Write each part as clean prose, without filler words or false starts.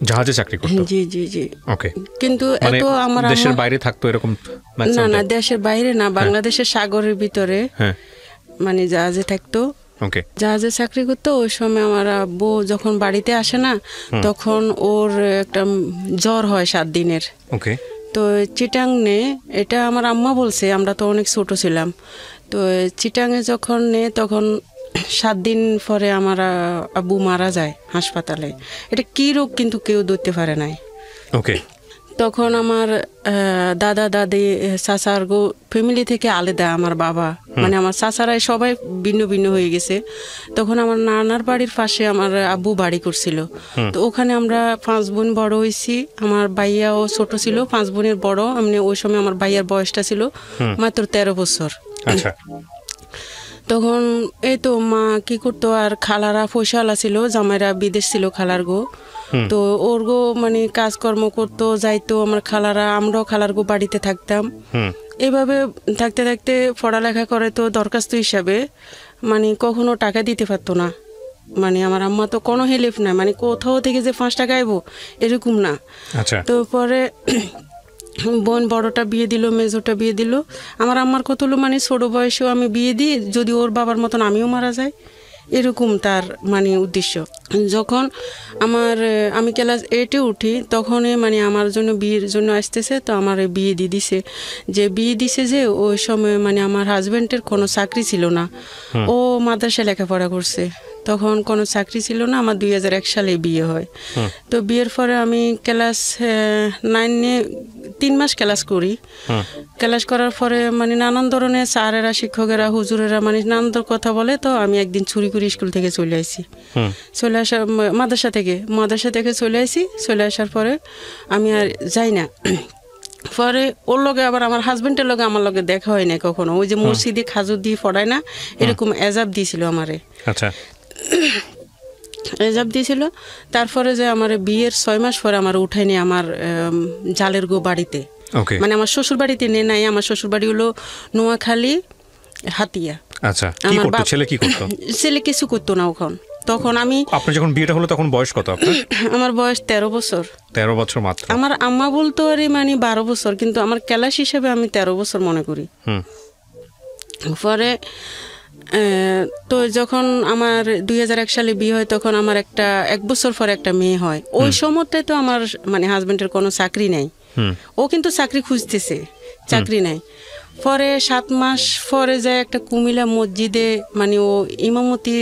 জাহাজে চাকরি করতো? জি জি জি। ওকে। কিন্তু এত আমার দেশের বাইরে থাকতো এরকম? না না, দেশের বাইরে না, বাংলাদেশের সাগরের ভিতরে মানে জাহাজে থাকতো। ওকে। জাহাজে চাকরি করতো। ওই সময় আমার আব্বু যখন বাড়িতে আসে না, তখন ওর একটা জ্বর হয় 7 দিনের। ওকে। তো চিটাং নে, এটা আমার আম্মা বলছে, আমরা তো অনেক ছোট ছিলাম। তো চিটাংয়ে যখন নে, তখন 7 দিন পরে আমার আব্বু মারা যায় হাসপাতালে। এটা কি রোগ কিন্তু কেউ ধরতে পারে নাই। ওকে। তখন আমার দাদা দাদি চাচার ফ্যামিলি থেকে আলাদা আমার বাবা, মানে আমার চাচারাই সবাই ভিন্ন ভিন্ন হয়ে গেছে। তখন আমার নানার বাড়ির পাশে আমার আব্বু বাড়ি করছিল। তো ওখানে আমরা 5 বোন বড় হয়েছি। আমার ভাইয়াও ছোট ছিল, 5 বোনের বড়। মানে ওই সময় আমার ভাইয়ার বয়সটা ছিল মাত্র 13 বছর। আচ্ছা। তখন এই তো মা কি করতো, আর খালারা পয়সাওয়ালা ছিল, জামাইরা বিদেশ ছিল খালার গো। তো ওর গো মানে কাজকর্ম করতো, যাইতো আমার খালারা, আমরাও খালার গো বাড়িতে থাকতাম। এভাবে থাকতে থাকতে পড়ালেখা করে তো দরখাস্ত হিসাবে মানে কখনো টাকা দিতে পারতো না। মানে আমার আম্মা তো কোনো হেল্প না, মানে কোথাও থেকে যে 5 টাকা আইবো এরকম না। আচ্ছা। তো পরে বোন বড়টা বিয়ে দিল, মেজোটা বিয়ে দিল। আমার আম্মার কত হলো, মানে ছোট বয়সেও আমি বিয়ে দিই, যদি ওর বাবার মতন আমিও মারা যাই, এরকম তার মানে উদ্দেশ্য। যখন আমি ক্লাস 8-এ উঠি, তখনই মানে আমার জন্য বিয়ের জন্য আসতেছে। তো আমার বিয়ে দিয়ে দিছে। যে বিয়ে দিছে যে ওই সময় মানে আমার হাজব্যান্ডের কোনো চাকরি ছিল না, ও মাদ্রাসায় লেখাপড়া করছে, তখন কোনো চাকরি ছিল না। আমার 2001 সালে বিয়ে হয়। তো বিয়ের পরে আমি ক্লাস 9-এ 3 মাস ক্লাস করি। ক্লাস করার পরে মানে নানান ধরনের স্যারেরা, শিক্ষকেরা, হুজুরেরা মানে নানান কথা বলে। তো আমি একদিন চুরি করে স্কুল থেকে চলে আসি। চলে আসা মাদ্রাসা থেকে চলে আসি। চলে আসার পরে আমি আর যাই না। পরে ওর লগে আবার আমার হাজবেন্ডের লগে আমার লগে দেখা হয় না কখনো। ওই যে মসজিদে খাজুর দিয়ে পড়ায় না, এরকম এজাব দিয়েছিল আমারে। আচ্ছা। এজাব দিয়েছিল। তারপরে যে আমার বিয়ের 6 মাস পরে আমার উঠায়নি আমার জালের গো বাড়িতে। মানে আমার শ্বশুর বাড়িতে নাই। আমার শ্বশুর বাড়ি হলো নোয়াখালী, হাতিয়া। আচ্ছা। কি করতো ছেলে? কি করতো ছেলে? কিছু করতো না ওখান। তখন আপনার যখন বিয়েটা হলো তখন বয়স কত আপনার? আমার বয়স 13 বছর। 13 বছর মাত্র? আমার আম্মা বলতো আরে মানে 12 বছর, কিন্তু আমার ক্লাস হিসেবে আমি 13 বছর মনে করি। পরে তো যখন আমার 2001 সালে বিয়ে হয়, তখন আমার 1 বছর পরে একটা মেয়ে হয়। ওই সময়তে তো আমার মানে হাজবেন্ডের কোনো চাকরি নাই। ও কিন্তু চাকরি খুঁজতেছে, চাকরি নাই। পরে 7 মাস পরে যায় একটা কুমিল্লা মসজিদে মানে ও ইমামতি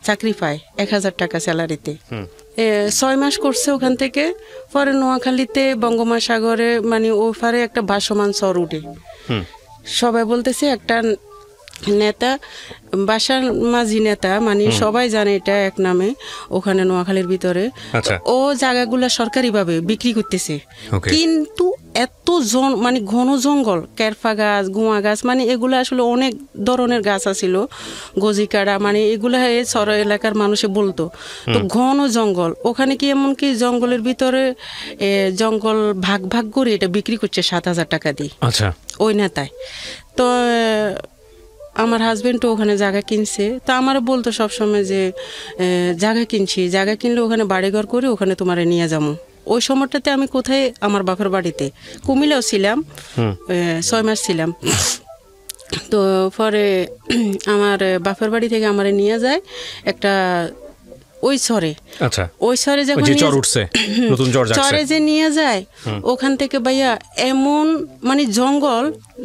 চাকরি পায় 1000 টাকা স্যালারিতে। 6 মাস করছে ওখান থেকে। পরে নোয়াখালীতে বঙ্গোপসাগরে মানে ওই পারে একটা ভাসমান চর উঠে। সবাই বলতেছে একটা নেতা, বাসার মাঝি নেতা, মানে সবাই জানে এটা এক নামে ওখানে নোয়াখালীর ভিতরে। ও জায়গাগুলা সরকারিভাবে বিক্রি করতেছে। কিন্তু এত মানে ঘন জঙ্গল, কেরফা গাছ, গুয়া গাছ, মানে এগুলো আসলে অনেক ধরনের গাছ আছিল, গজিকাড়া, মানে এগুলা সর এলাকার মানুষে বলতো। তো ঘন জঙ্গল, ওখানে কি এমনকি জঙ্গলের ভিতরে জঙ্গল ভাগ ভাগ করে এটা বিক্রি করছে 7000 টাকা দিয়ে। আচ্ছা। ওই নেতায় তো আমার হাজবেন্ডও ওখানে জায়গা কিনছে। তো আমার বলতো সবসময় যে জায়গা কিনছি, জায়গা কিনলে ওখানে বাড়িঘর করে ওখানে তোমারে নিয়ে যাবো। ওই সময়টাতে আমি কোথায়, আমার বাপের বাড়িতে কুমিল্লাও ছিলাম, 6 মাস ছিলাম। তো পরে আমার বাপের বাড়ি থেকে আমারে নিয়ে যায় একটা ওই সরে। আচ্ছা। ওই সরে যখন চরে যে নিয়ে যায়, ওখান থেকে ভাইয়া এমন মানে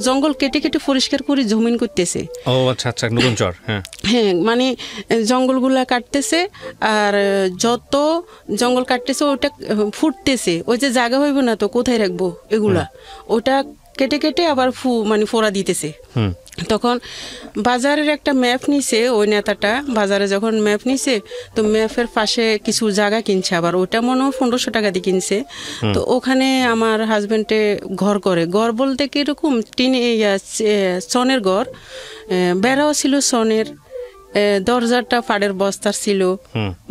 জঙ্গল কেটে কেটে পরিষ্কার করে জমিন করতেছে। ও আচ্ছা আচ্ছা, নতুন চর। হ্যাঁ, মানে জঙ্গলগুলা কাটতেছে, আর যত জঙ্গল কাটতেছে ওটা ফুটতেছে। ওই যে জায়গা হইব না তো কোথায় রাখবো এগুলা, ওটা কেটে কেটে আবার মানে ফোড়া দিতেছে। তখন বাজারের একটা ম্যাপ নিছে ওই নেতাটা, বাজারে যখন ম্যাপ নিছে তো ম্যাপের পাশে কিছু জায়গা কিনছে, আবার ওটা মনে হয় 1500 টাকা দিয়ে কিনছে। তো ওখানে আমার হাজবেন্ডে ঘর করে, ঘর বলতে কিরকম সনের ঘর, বেড়াও ছিল সনের, দরজাটা পাড়ের বস্তার ছিল,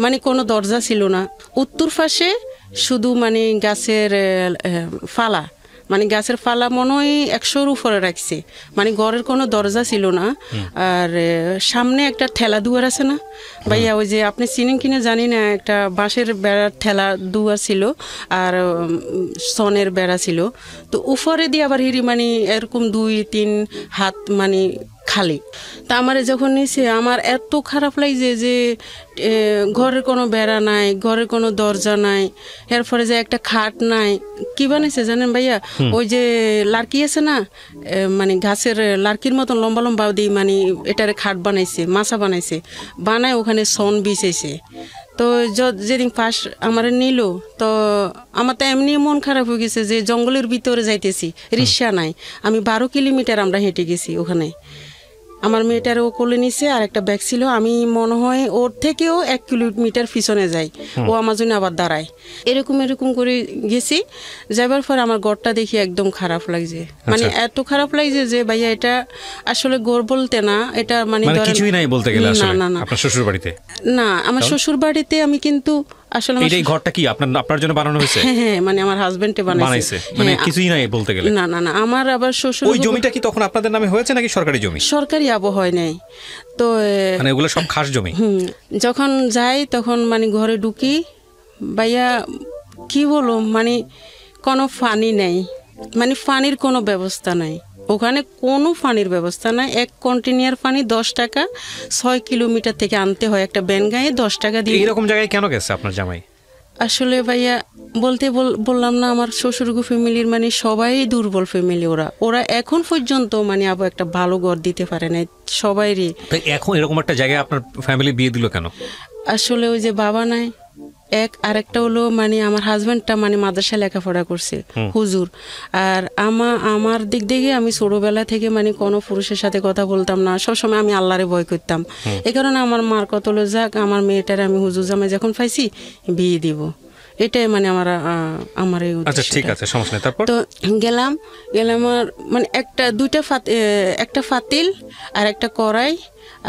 মানে কোনো দরজা ছিল না। উত্তর পাশে শুধু মানে গাছের ফালা, মানে গাছের ফালা মনে হয় 100-র উপরে রাখছে, মানে ঘরের কোনো দরজা ছিল না। আর সামনে একটা ঠেলা দুয়ার আছে না ভাইয়া, ওই যে আপনি চিনেন কিনা জানি না, একটা বাঁশের বেড়ার ঠেলা দুয়ার ছিল আর সনের বেড়া ছিল। তো উপরে দিয়ে আবার হিরি মানে এরকম 2-3 হাত মানে খালি। তা আমার যখন নিছে আমার এত খারাপ লাগছে যে ঘরের কোনো বেড়া নাই, ঘরের কোনো দরজা নাই, এরপরে যে একটা খাট নাই। কি বানাইছে জানেন ভাইয়া, ওই যে লার্কি আছে না, মানে গাছের লার্কির মতন লম্বা লম্বা দিয়ে মানে এটারে খাট বানাইছে, মাছা বানাইছে, বানায় ওখানে সন বিছাইছে। তো যেদিন ফার্স্ট আমার নিল, তো আমার তো এমনি মন খারাপ হয়ে গেছে যে জঙ্গলের ভিতরে যাইতেছি, রিক্সা নাই, আমি 12 কিলোমিটার আমরা হেঁটে গেছি ওখানে। আমার মেয়েটার ও কোলে নিছে, আর একটা ব্যাগ ছিল, আমি মনে হয় ওর থেকেও 1 কিলোমিটার পিছনে যাই, ও আমার জন্য আবার দাঁড়ায়। এরকম করে গেছি, যাবার পর আমার ঘরটা দেখি একদম খারাপ লাগছে, মানে এত খারাপ লাগছে যে ভাইয়া এটা আসলে ঘর বলতে না, এটা মানে কিছুই নাই বলতে গেলে। আসলে না না আপনার শ্বশুর বাড়িতে না, আমার শ্বশুর বাড়িতে আমি কিন্তু আসলে এই ঘরটা কি আপনার জন্য বানানো হয়েছে? হ্যাঁ, মানে আমার হাজবেন্ডে বানাইছে, মানে কিছুই নাই বলতে গেলে। না না না, আমার আবার শ্বশুর। ওই জমিটা কি তখন আপনাদের নামে হয়েছে নাকি সরকারি জমি? সরকারি আবহাওয়ায় নেই তো, মানে ওগুলো সব খাস জমি। যখন যাই তখন মানে ঘরে ঢুকি ভাইয়া, কি বলো, মানে কোনো পানি নেই, মানে পানির কোনো ব্যবস্থা নাই ওখানে, কোনো পানির ব্যবস্থা নাই। 1 কন্টেনার পানি 10 টাকা, 6 কিলোমিটার থেকে আনতে হয়, একটা ব্যান গায়ে 10 টাকা দিয়ে। এইরকম জায়গায় কেন গেছে আপনার জামাই? আসলে ভাইয়া বললাম না, আমার শ্বশুরগো ফ্যামিলির মানে সবাই দুর্বল ফ্যামিলি, ওরা এখন পর্যন্ত মানে আবার একটা ভালো ঘর দিতে পারে না সবাইরই। এখন এরকম একটা জায়গায় আপনার ফ্যামিলি বিয়ে দিল কেন? আসলে ওই যে বাবা নাই, আরেকটা হলো মানে আমার হাজব্যান্ডটা মানে মাদ্রাসায় লেখাপড়া করছে, হুজুর। আর আমার দিক থেকে আমি ছোটবেলা থেকে মানে কোনো পুরুষের সাথে কথা বলতাম না, সবসময় আমি আল্লাহরে ভয় করতাম। এই কারণে আমার মার কত হলো, যাক আমার মেয়েটার আমি হুজুর জামাই যখন পাইছি বিয়ে দিব, এটাই মানে আমার এই আচ্ছা ঠিক আছে, সমস্যা নেই। তারপর তো গেলাম আর মানে একটা ফাতিল আর একটা কড়াই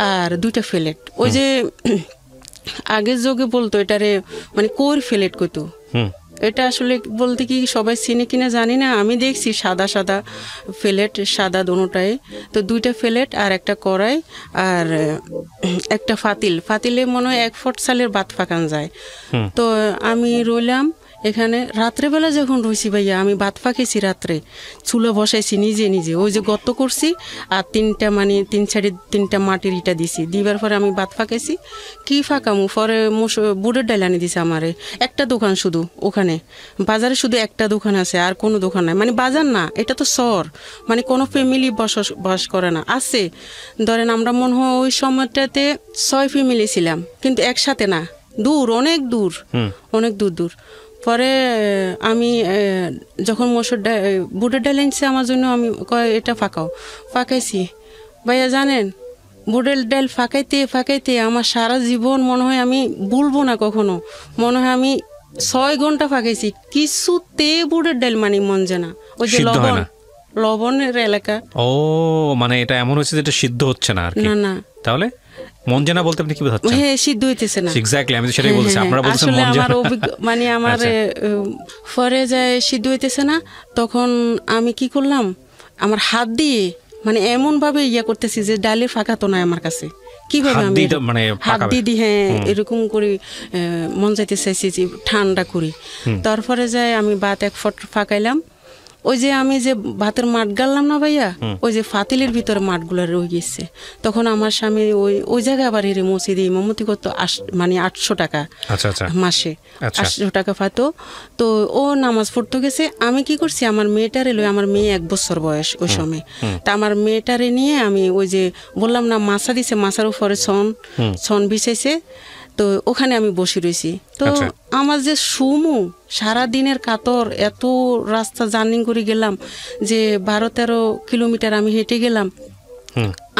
আর 2টা প্লেট, ওই যে আগের যুগে বলতো এটারে মানে কোর ফ্লেট কইতো। এটা আসলে বলতে কি সবাই চিনে কিনা জানি না, আমি দেখছি সাদা প্লেট, সাদা দোনোটাই। তো 2টা প্লেট আর একটা কড়াই আর একটা ফাতিলে মনে হয় 1 ফুট চালের ভাত পাকান যায়। তো আমি রইলাম এখানে, রাত্রেবেলা যখন রয়েছি ভাইয়া, আমি ভাত পাকেছি রাত্রে, চুলো বসাইছি নিজে, ওই যে গর্ত করছি আর 3 সাইডে 3টা মাটির ইটা দিছি, দিবার পরে আমি ভাত পাকাইছি। কি ফাঁকামু, পরে বুটের ডাল আনি দিছে আমারে, একটা দোকান শুধু ওখানে, বাজারে শুধু একটা দোকান আছে, আর কোনো দোকান নাই, মানে বাজার না, এটা তো শহর, মানে কোনো ফ্যামিলি বসবাস করে না। আছে ধরেন আমরা মনে হয় ওই সময়টাতে 6 ফ্যামিলি ছিলাম, কিন্তু একসাথে না, দূর, অনেক দূর। পরে আমি যখন বুটের ডাল আনছে আমার জন্য, আমি এটা ফাঁকাইছি ভাইয়া। জানেন বুটের ডাল ফাঁকাইতে আমার সারা জীবন মনে হয় আমি ভুলবো না কখনো, মনে হয় আমি 6 ঘন্টা ফাঁকাইছি, কিছুতে বুটের ডাল মানে মন যায় না। ওই যে লবণের এলাকা। ও মানে এটা এমন হচ্ছে যে এটা সিদ্ধ হচ্ছে না আর কি। না তাহলে মন জানা বলতে আপনি কি বোঝাচ্ছেন? হ্যাঁ, সিদ্ধ হইতেছে না। এক্স্যাক্টলি, আমি তো সেটাই বলছি। আপনারা বলছেন মন জানা। আমার মানে আমার পরে যায় সিদ্ধ হইতেছে না, তখন আমি কি করলাম, আমার হাত দিয়ে মানে এমন ভাবে করতেছি যে ডালে ফাঁকাতো না আমার কাছে, কিভাবে আমি হাত দিয়ে হ্যাঁ এরকম করে মন যাইতে চাইছি যে ঠান্ডা করি। তারপরে যায় আমি ভাত 1 ফুট ফাঁকাইলাম, ওই যে আমি যে ভাতের মাঠ গাড়লাম না ভাইয়া, ওই যে ফাতিলের ভিতরে মাঠগুলো রয়ে গেছে। তখন আমার স্বামী ওই জায়গায় আবার হেরে মসজিদে ইমামতি করতো, মানে 800 টাকা মাসে, 800 টাকা পাতো। তো ও নামাজ পড়তে গেছে, আমি কি করছি, আমার মেয়েটারে লই, আমার মেয়ে 1 বছর বয়স ওই সময়। তা আমার মেয়েটারে নিয়ে আমি ওই যে বললাম না মাছা দিছে, মাছার উপরে ছন বিছাইছে, তো ওখানে আমি বসে রয়েছি। তো আমার যে সারা দিনের কাতর, এত রাস্তা জার্নি করে গেলাম, যে 12-13 কিলোমিটার আমি হেঁটে গেলাম,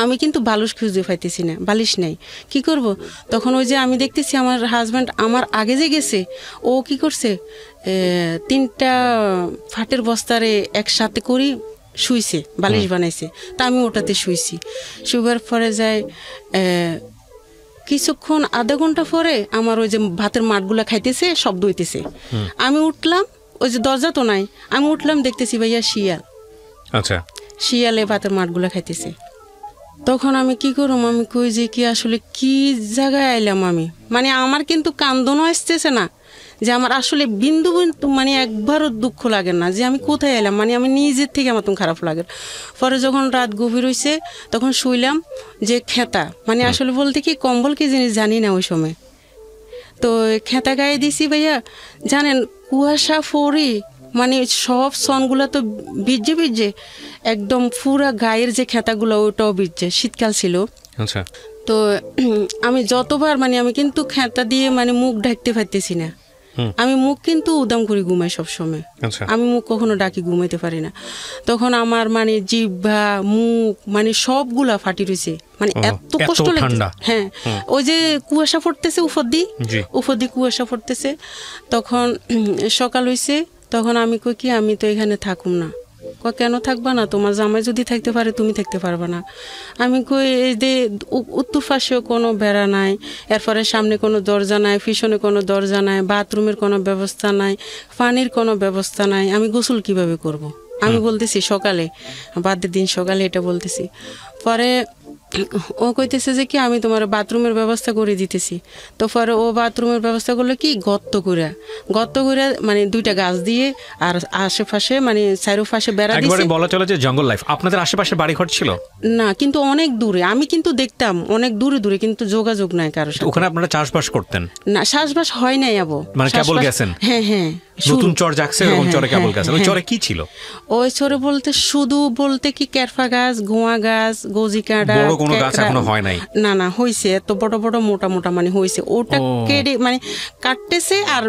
আমি কিন্তু বালিশ খুঁজে পাইতেছি না, বালিশ নাই, কি করব। তখন ওই যে আমি দেখতেছি আমার হাজব্যান্ড আমার আগে যে গেছে, ও কি করছে, 3টা ফাটের বস্তারে একসাথে করি শুইছে, বালিশ বানাইছে। তা আমি ওটাতে শুইবার পরে যায় কিছুক্ষণ, আধা ঘন্টা পরে আমার ওই যে ভাতের মাঠগুলা খাইতেছে, শব্দ হইতেছে। আমি ওই যে দরজা তো নাই, আমি উঠলাম দেখতেছি ভাইয়া শিয়াল, আচ্ছা শিয়ালে ভাতের মাঠগুলো খাইতেছে। তখন আমি কি করলাম, আমি কই যে কি আসলে কি জায়গায় আইলাম আমি, মানে আমার কিন্তু কান্দনও আসতেছে না, যে আমার আসলে বিন্দু বিন্দু মানে একবারও দুঃখ লাগে না যে আমি কোথায় এলাম, মানে আমি নিজের থেকে আমার তো খারাপ লাগে। পরে যখন রাত গভীর হয়েছে তখন শুইলাম যে খেতা, মানে আসলে বলতে কি কম্বল কি জিনিস জানি না ওই সময়, তো খেতা গায়ে দিছি ভাইয়া, জানেন কুয়াশা ফরি, মানে সব সনগুলো তো ভিজে ভিজে একদম পুরা গায়ের যে খেতাগুলো ওটাও ভিজে, শীতকাল ছিল। আচ্ছা তো আমি যতবার মানে আমি কিন্তু খেতা দিয়ে মানে মুখ ঢাকতে পারতেছি না, আমি মুখ কিন্তু উদাম করে ঘুমাই সবসময়, আচ্ছা আমি মুখ কখনো ডাকি ঘুমাইতে পারি না। তখন আমার মানে জিহ্বা মুখ মানে সবগুলা ফাটি রয়েছে, মানে এত কষ্ট লাগছে। হ্যাঁ, ওই যে কুয়াশা পড়তেছে উপর দিয়ে কুয়াশা পড়তেছে। তখন সকাল হয়েছে, তখন আমি কই কি আমি তো এখানে থাকুম না। কেন থাকবা না, তোমার জামাই যদি থাকতে পারে তুমি থাকতে পারবা না। আমি কই এই যে উত্তর পাশেও কোনো বেড়া নাই, এরপরে সামনে কোনো দরজা নাই, পিছনে কোনো দরজা নাই, বাথরুমের কোনো ব্যবস্থা নাই, পানির কোনো ব্যবস্থা নাই, আমি গোসল কিভাবে করব। আমি বলতেছি সকালে, বাদের দিন সকালে এটা বলতেছি। পরে ও কইতেছে যে কি আমি তোমার বাথরুমের ব্যবস্থা করে দিতেছি। তো পরে ও বাথরুমের ব্যবস্থা করলে কি গর্ত করে মানে দুইটা গাছ দিয়ে আর আশেপাশে মানে চারোপাশে বেড়া দিয়েছে। একবারে বলা চলে যে জঙ্গল লাইফ। আপনাদের আশেপাশে বাড়িঘর ছিল না, কিন্তু অনেক দূরে, আমি কিন্তু দেখতাম অনেক দূরে দূরে, কিন্তু যোগাযোগ নাই কারোর সাথে। ওখানে আপনারা চাষবাস করতেন? না, চাষবাস হয় নাই আবো, মানে কেবল গেছেন? হ্যাঁ হ্যাঁ, নতুন চর জাগছে এরকম চরে কেবল গেছেন। ওই চরে কি ছিল? ওই চরে বলতে শুধু বলতে কি কেরফা গাছ, গোয়া গাছ, গজি কাঁটা, বড় কোনো গাছ এখনো হয় নাই? না না, হইছে, এত বড় বড় মোটা মোটা মানে হইছে, ওটা কেটে মানে কাটতেছে আর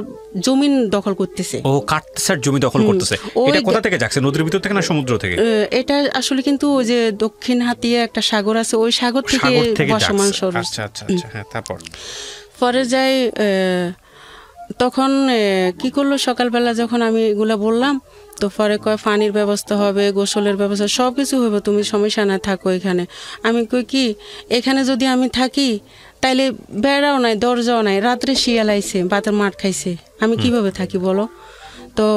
জমিন দখল করতেছে। ও কাটতেছে আর জমি দখল করতেছে। এটা কোথা থেকে যাচ্ছে, নদীর ভিতর থেকে না সমুদ্র থেকে? এটা আসলে কিন্তু ওই যে দক্ষিণ হাতিয়া একটা সাগর আছে, ওই সাগর থেকে বর্ষমান সরু। আচ্ছা আচ্ছা আচ্ছা, হ্যাঁ। তারপর পরে যাই, তখন কি করলো, সকালবেলা যখন আমি এগুলা বললাম, তো পরে কয় পানির ব্যবস্থা হবে, গোসলের ব্যবস্থা, সব কিছু হবে, তুমি সমস্যা না থাকো এখানে। আমি কই কি এখানে যদি আমি থাকি তাইলে বেড়াও নাই, দরজাও নাই, রাত্রে শিয়াল আইছে, ভাতের মাঠ খাইছে, আমি কিভাবে থাকি বলো? তো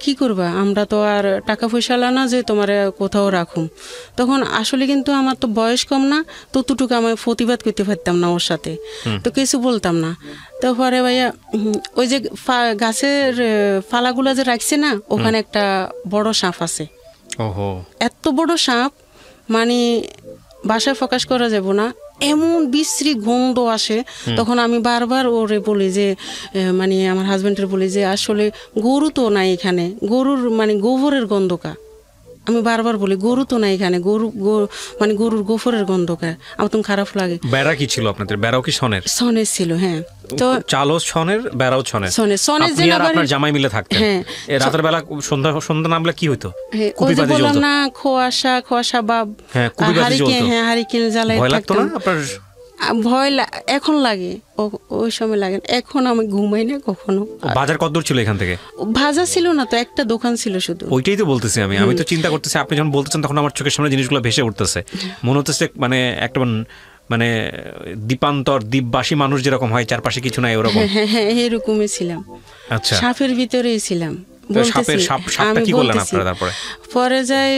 কি করবা, আমরা তো আর টাকা পয়সা না যে তোমার কোথাও রাখুম। তখন আসলে কিন্তু আমার তো বয়স কম না, ততটুকু আমি প্রতিবাদ করতে পারতাম না ওর সাথে, তো কিছু বলতাম না। তো পরে ভাইয়া ওই যে গাছের ফালাগুলা যে রাখছে না, ওখানে একটা বড় সাপ আছে। ওহো, এত বড় সাপ মানে বাসায় প্রকাশ করা যাব না, এমন বিশ্রী গন্ধ আসে। তখন আমি বারবার ওরে বলি যে মানে আমার হাজবেন্ডের বলি যে আসলে গরু তো নাই এখানে, গরুর মানে গোবরের গন্ধকা, আমি বারবার বলি গরু তো নাই এখানে, মানে গরুর গোবরের গন্ধকা, আমার তো খারাপ লাগে। বেড়া কি ছিল আপনাদের? বেড়াও কি সনের? সনের ছিল, হ্যাঁ। তো চালও সনের, বেড়াও সনের। সনের যে আপনার জামাই মিলে থাকতেন? হ্যাঁ। রাতের বেলা সন্ধ্যা নামলে কি হইতো? ওই যে বললাম না, খোয়াশা বা হারিকেন জ্বালাই থাকতো। আপনার ভয় এখন লাগে, ওই সময় লাগে, এখন আমি ঘুমাই না কখনো। বাজার কত দূর ছিল এখান থেকে? বাজার ছিল না তো, একটা দোকান ছিল শুধু। ওইটাই তো বলতেছি আমি তো চিন্তা করতেছি, আপনি যখন বলতেছেন তখন আমার চোখের সামনে জিনিসগুলো ভেসে উঠতেছে। মনে হচ্ছে মানে একটা মানে দ্বীপান্তর, দ্বীপবাসী মানুষ যেরকম হয়, চারপাশে কিছু নাই, ওরকম। হ্যাঁ হ্যাঁ, এরকমই ছিলাম। আচ্ছা, সাপের ভিতরেই ছিলাম। পরে যাই,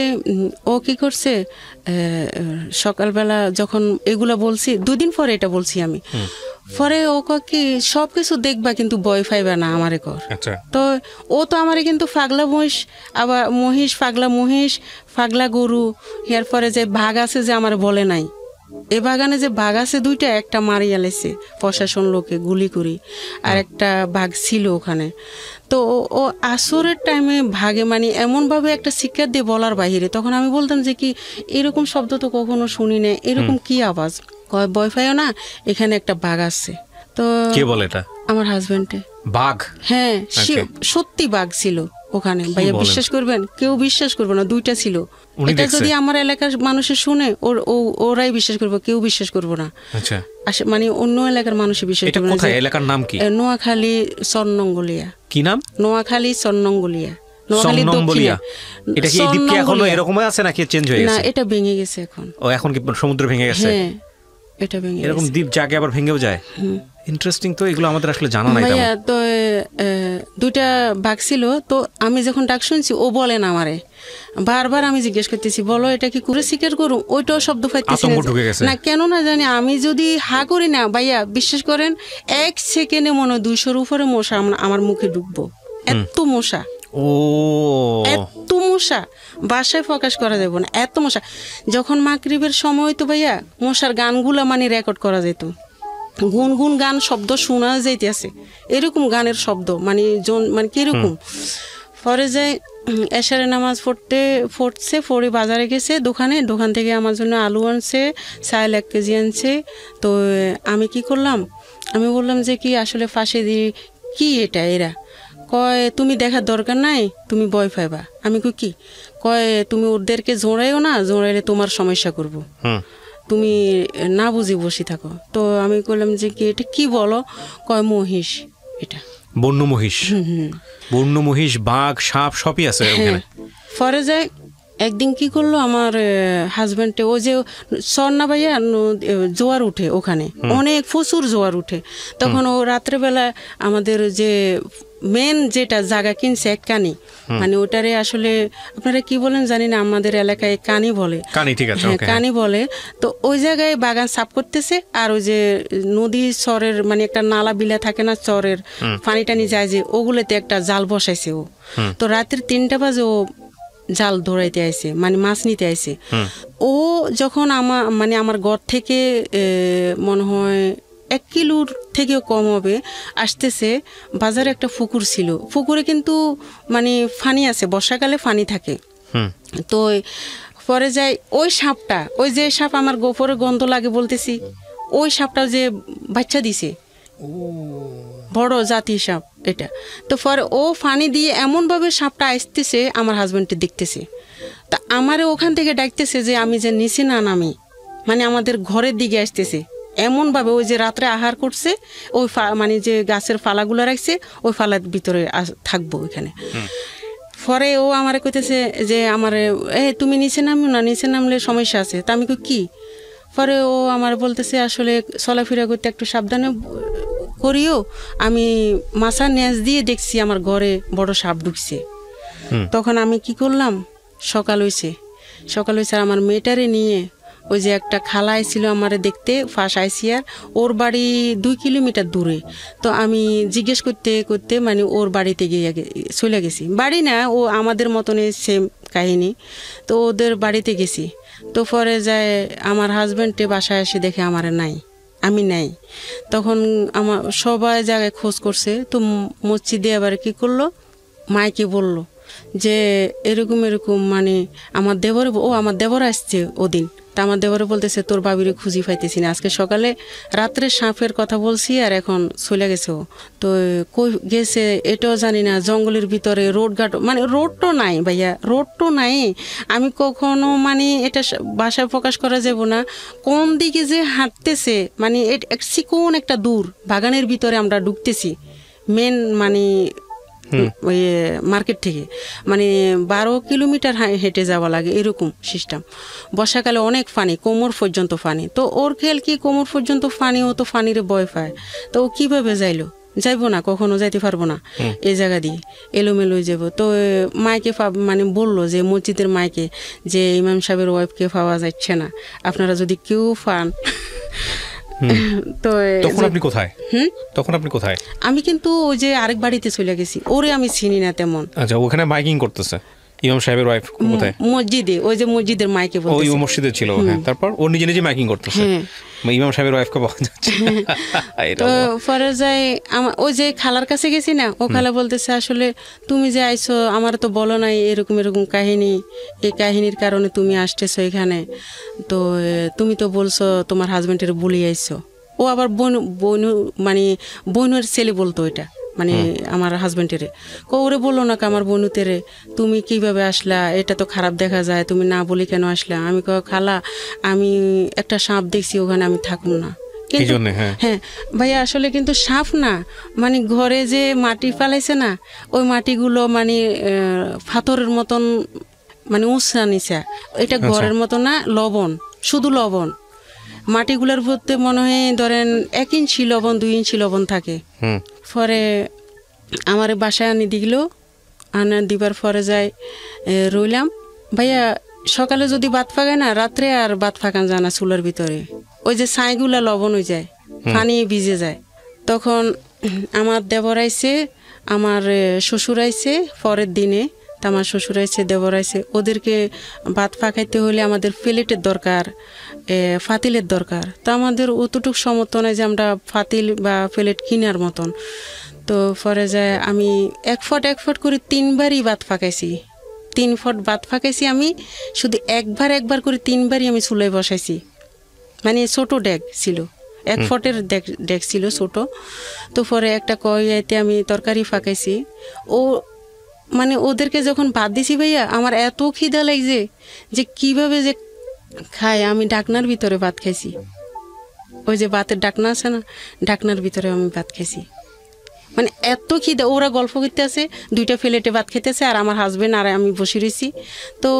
ও কি করছে, সকালবেলা যখন এগুলা বলছি, 2 দিন পরে এটা বলছি আমি, পরে ও কি সবকিছু দেখবা কিন্তু ভয় পাইবা না আমারে কর। তো ও তো আমারে কিন্তু পাগলা মহিষ, আবার পাগলা মহিষ, পাগলা গরু, এরপরে যে বাঘ আছে যে আমার বলে নাই, এ বাগানে যে বাঘ আছে 2টা, একটা মারিয়া লেছে প্রশাসন লোকে গুলি করি, আর একটা বাঘ ছিল ওখানে। তো ও আসরের টাইমে ভাগে মানে এমনভাবে একটা শিক্ষা দিয়ে বলার বাহিরে, তখন আমি বলতাম যে কি এরকম শব্দ তো কখনো শুনি না, এরকম কি আওয়াজ? কয় ভয় পাইও না, এখানে একটা বাঘ আছে। তো কে বলে এটা? আমার হাজবেন্ডে। বাঘ? হ্যাঁ, সত্যি বাঘ ছিল ওখানে, ভাইয়া বিশ্বাস করবেন? কেউ বিশ্বাস করবে না, 2টা ছিল। এটা যদি আমার এলাকার মানুষের শুনে ওরাই বিশ্বাস করবে, কেউ বিশ্বাস করবো না। আচ্ছা, মানে অন্য এলাকার মানুষই বিশ্বাস করবে না। কোথায় এলাকার নাম কি? নোয়াখালী সর্নঙ্গলিয়া। কি নাম? নোয়াখালী সর্নঙ্গলিয়া। এটা কি এই দ্বীপ কি এখনো এরকমই আছে নাকি চেঞ্জ হয়ে গেছে? না, এটা ভেঙে গেছে এখন। ও, এখন কি সমুদ্র ভেঙে গেছে? হ্যাঁ, এটা ভেঙে এরকম দ্বীপ জাগে আবার ভেঙেও যায়। ইন্টারেস্টিং তো, এগুলো আমাদের আসলে জানা নাই। ভাইয়া তো দুইটা বাঘ ছিল। তো আমি যখন ডাক শুনছি ও বলে না আমারে, বারবার আমি জিজ্ঞেস করতেছি বলো এটা কি করে স্বীকার করুম, ওইটাও শব্দ পাইতেছি না কেন না জানি। আমি যদি হা করি না ভাইয়া বিশ্বাস করেন 1 সেকেন্ডে মনে হয় 200-র উপরে মশা আমার মুখে ঢুকবো, এত মশা, এত মশা বাসায় প্রকাশ করা যাবে না, এত মশা। যখন মাগরিবের সময় তো ভাইয়া মশার গানগুলা মানে রেকর্ড করা যেত, গুনগুন গান শব্দ শোনা যাইতেছে, এরকম গানের শব্দ মানে কিরকম। পরে যায় এশারে নামাজ পড়ছে, পড়ে বাজারে গেছে দোকান থেকে আমার জন্য আলু আনছে, চাল 1 কেজি আনছে। তো আমি কি করলাম, আমি বললাম যে কি আসলে ফাঁসে দিয়ে কি এটা, এরা কয় তুমি দেখার দরকার নাই, তুমি ভয় পাইবা। আমি কি কয় তুমি ওদেরকে জোড়াইও না, জোড়াইলে তোমার সমস্যা করব, তুমি না বুঝি বসে থাকো। তো আমি বললাম যে কি এটা কি বলো, কয় মহিষ, এটা বন্য মহিষ, বন্য মহিষ, বাঘ, সাপ সবই আছে ওখানে। পরে যায় একদিন কি করলো আমার হাজব্যান্ডে, ও যে সন্না ভাইয়া জোয়ার উঠে ওখানে, অনেক প্রচুর জোয়ার উঠে। তখন ও রাত্রেবেলা আমাদের যে মেন যেটা জায়গা কিনছে এক কানি, মানে ওটারে আসলে আপনারা কি বলেন জানি না, আমাদের এলাকায় কানি বলে, কানি বলে। তো ওই জায়গায় বাগান সাফ করতেছে, আর ওই যে নদী চরের মানে একটা নালা বিলা থাকে না চরের, পানি টানি যায় যে, ওগুলোতে একটা জাল বসাইছে ও। তো রাত্রি 3টা বাজে ও জাল ধরাইতে আইছে, মানে মাছ নিতে আইছে। ও যখন আমার ঘর থেকে মনে হয় 1 কিলোর থেকেও কম হবে আসতেছে, বাজারে একটা পুকুর ছিল, পুকুরে কিন্তু মানে ফানি আছে, বর্ষাকালে ফানি থাকে। তো পরে যাই ওই সাপটা, ওই যে সাপ আমার গোপরে গন্ধ লাগে বলতেছি, ওই সাপটা যে বাচ্চা দিছে, বড় জাতি সাপ এটা। তো পরে ও ফানি দিয়ে এমনভাবে সাপটা আসতেছে, আমার হাজব্যান্ডকে দেখতেছে। তা আমারে ওখান থেকে ডাকতেছে যে আমি যে নিচে না নামি, মানে আমাদের ঘরের দিকে আসতেছে এমনভাবে, ওই যে রাত্রে আহার করছে, ওই মানে যে গাছের ফালাগুলো রাখছে, ওই ফালার ভিতরে থাকবো ওইখানে। পরে ও আমারে কইতেছে যে আমারে তুমি নিচে নামো না, নিচে নামলে সমস্যা আছে। তা আমি কি, পরে ও আমার বলতেছে আসলে চলাফেরা করতে একটু সাবধানে করিও, আমি মাছার নেজ দিয়ে দেখছি আমার ঘরে বড় সাপ ঢুকছে। তখন আমি কি করলাম, সকাল হয়েছে আর আমার মেয়েটারে নিয়ে ওই যে একটা খালা আইছিল আমারে দেখতে, ফাঁস আইসি, আর ওর বাড়ি 2 কিলোমিটার দূরে। তো আমি জিজ্ঞেস করতে করতে মানে ওর বাড়িতে গিয়ে চলে গেছি, বাড়ি না ও আমাদের মতনই সেম কাহিনী। তো ওদের বাড়িতে গেছি। তো পরে যায় আমার হাজব্যান্ডে বাসায় এসে দেখে আমার আমি নাই। তখন আমার সবাই জায়গায় খোঁজ করছে। তো মসজিদে আবার কি করলো, মাইকে বলল যে এরকম মানে আমার দেবর আসছে ওদিন। তা আমার দেবরে বলতেছে তোর বাবিরে খুঁজি পাইতেছি না, আজকে সকালে রাত্রে সাপের কথা বলছি আর এখন চলে গেছে ও। তো কই গেছে এটাও জানি না, জঙ্গলের ভিতরে রোডঘাট, মানে রোড তো নাই ভাইয়া, রোড তো নাই। আমি কখনো মানে এটা ভাষায় প্রকাশ করা যাব না, কোন দিকে যে হাঁটতেছে, মানে চিকন একটা দূর বাগানের ভিতরে আমরা ঢুকতেছি মেন মানে ওই মার্কেট থেকে, মানে 12 কিলোমিটার হেঁটে যাওয়া লাগে এরকম সিস্টেম। বর্ষাকালে অনেক পানি, কোমর পর্যন্ত পানি। তো ওর খেয়াল কি কোমর পর্যন্ত পানি, ও তো পানিরে ভয় পায়। তো ও কীভাবে যাইবো না, কখনো যাইতে পারবো না এই জায়গা দিয়ে, এলোমেলো যাব। তো মাইকে মানে বললো যে মসজিদের মাইকে যে ইমাম সাহেবের ওয়াইফকে পাওয়া যাচ্ছে না, আপনারা যদি কেউ পান। তো তখন আপনি কোথায়? আমি কিন্তু ওই যে আরেক বাড়িতে চলে গেছি, ওরে আমি চিনি না তেমন। আচ্ছা, ওখানে মাইকিং করতেছে ইমাম সাহেবের ওয়াইফ কোথায়? মসজিদে, ওই যে মসজিদের মাইকে বলতেছে। ওই মসজিদে ছিল, হ্যাঁ। তারপর ও নিজে মাইকিং করতেছে, ইমাম সাহেবের ওয়াইফকে পাওয়া যাচ্ছে। তো পরে যাই ওই যে খালার কাছে গেছি না, ও খালা বলতেছে আসলে তুমি যে আইছো আমার তো বলো নাই এরকম কাহিনী, এই কাহিনীর কারণে তুমি আসতেছো এখানে। তো তুমি তো বলছো তোমার হাজবেন্ডের বলি আইছো। ও আবার মানে বোনের ছেলে বলতো এটা, মানে আমার হাজবেন্ডের। ওরে বললো না আমার বোনুতেরে তুমি কিভাবে আসলা, এটা তো খারাপ দেখা যায়, তুমি না বলি কেন আসলা? আমি খালা আমি একটা সাপ দেখছি ওখানে, আমি থাকুন না। হ্যাঁ ভাইয়া, আসলে কিন্তু সাপ না, মানে ঘরে যে মাটি ফালাইছে না, ওই মাটিগুলো মানে পাথরের মতন, মানে উঁচা নিচা, এটা ঘরের মতো না, লবণ, শুধু লবণ। মাটিগুলোর মধ্যে মনে হয় ধরেন 1 ইঞ্চি লবণ 2 ইঞ্চি লবণ থাকে। পরে আমার বাসায় আনি দিল, আনা দিবার পরে যায় রইলাম। ভাইয়া সকালে যদি ভাত ফাঁকায় না, রাত্রে আর ভাত ফাঁকান যায় না চুলার ভিতরে, ওই যে ছাইগুলা লবণ হয়ে যায়, পানি ভিজে যায়। তখন আমার দেবর আইছে, আমার শ্বশুর আইছে পরের দিনে, তা আমার শ্বশুর আইছে, দেবর আইছে। ওদেরকে ভাত ফাঁকাইতে হলে আমাদের প্লেটের দরকার, ফাতিলের দরকার। তো আমাদের অতটুক সমর্থ নয় যে আমরা ফাতিল বা প্লেট কিনার মতন। তো পরে যায় আমি এক ফট করে 3 বারই ভাত ফাঁকাইছি, 3 ফট ভাত ফাঁকাইছি আমি, শুধু একবার করে 3 বারই আমি চুলায় বসাইছি। মানে ছোট ডেক ছিল, 1 ফটের ডেক ছিল ছোট। তো পরে একটা কড়াইতে আমি তরকারি ফাঁকাইছি। ও মানে ওদেরকে যখন ভাত দিছি ভাইয়া, আমার এত খিদা লাগছে যে কিভাবে যে খায়। আমি ঢাকনার ভিতরে ভাত খাইছি, ওই যে ভাতের ঢাকনা আছে না, ঢাকনার ভিতরে আমি ভাত খাইছি। মানে এত খিদা, ওরা গল্প করতে আছে, 2টা প্লেটে ভাত খেতেছে, আর আমার হাজবেন্ড আর আমি বসে রয়েছি। তো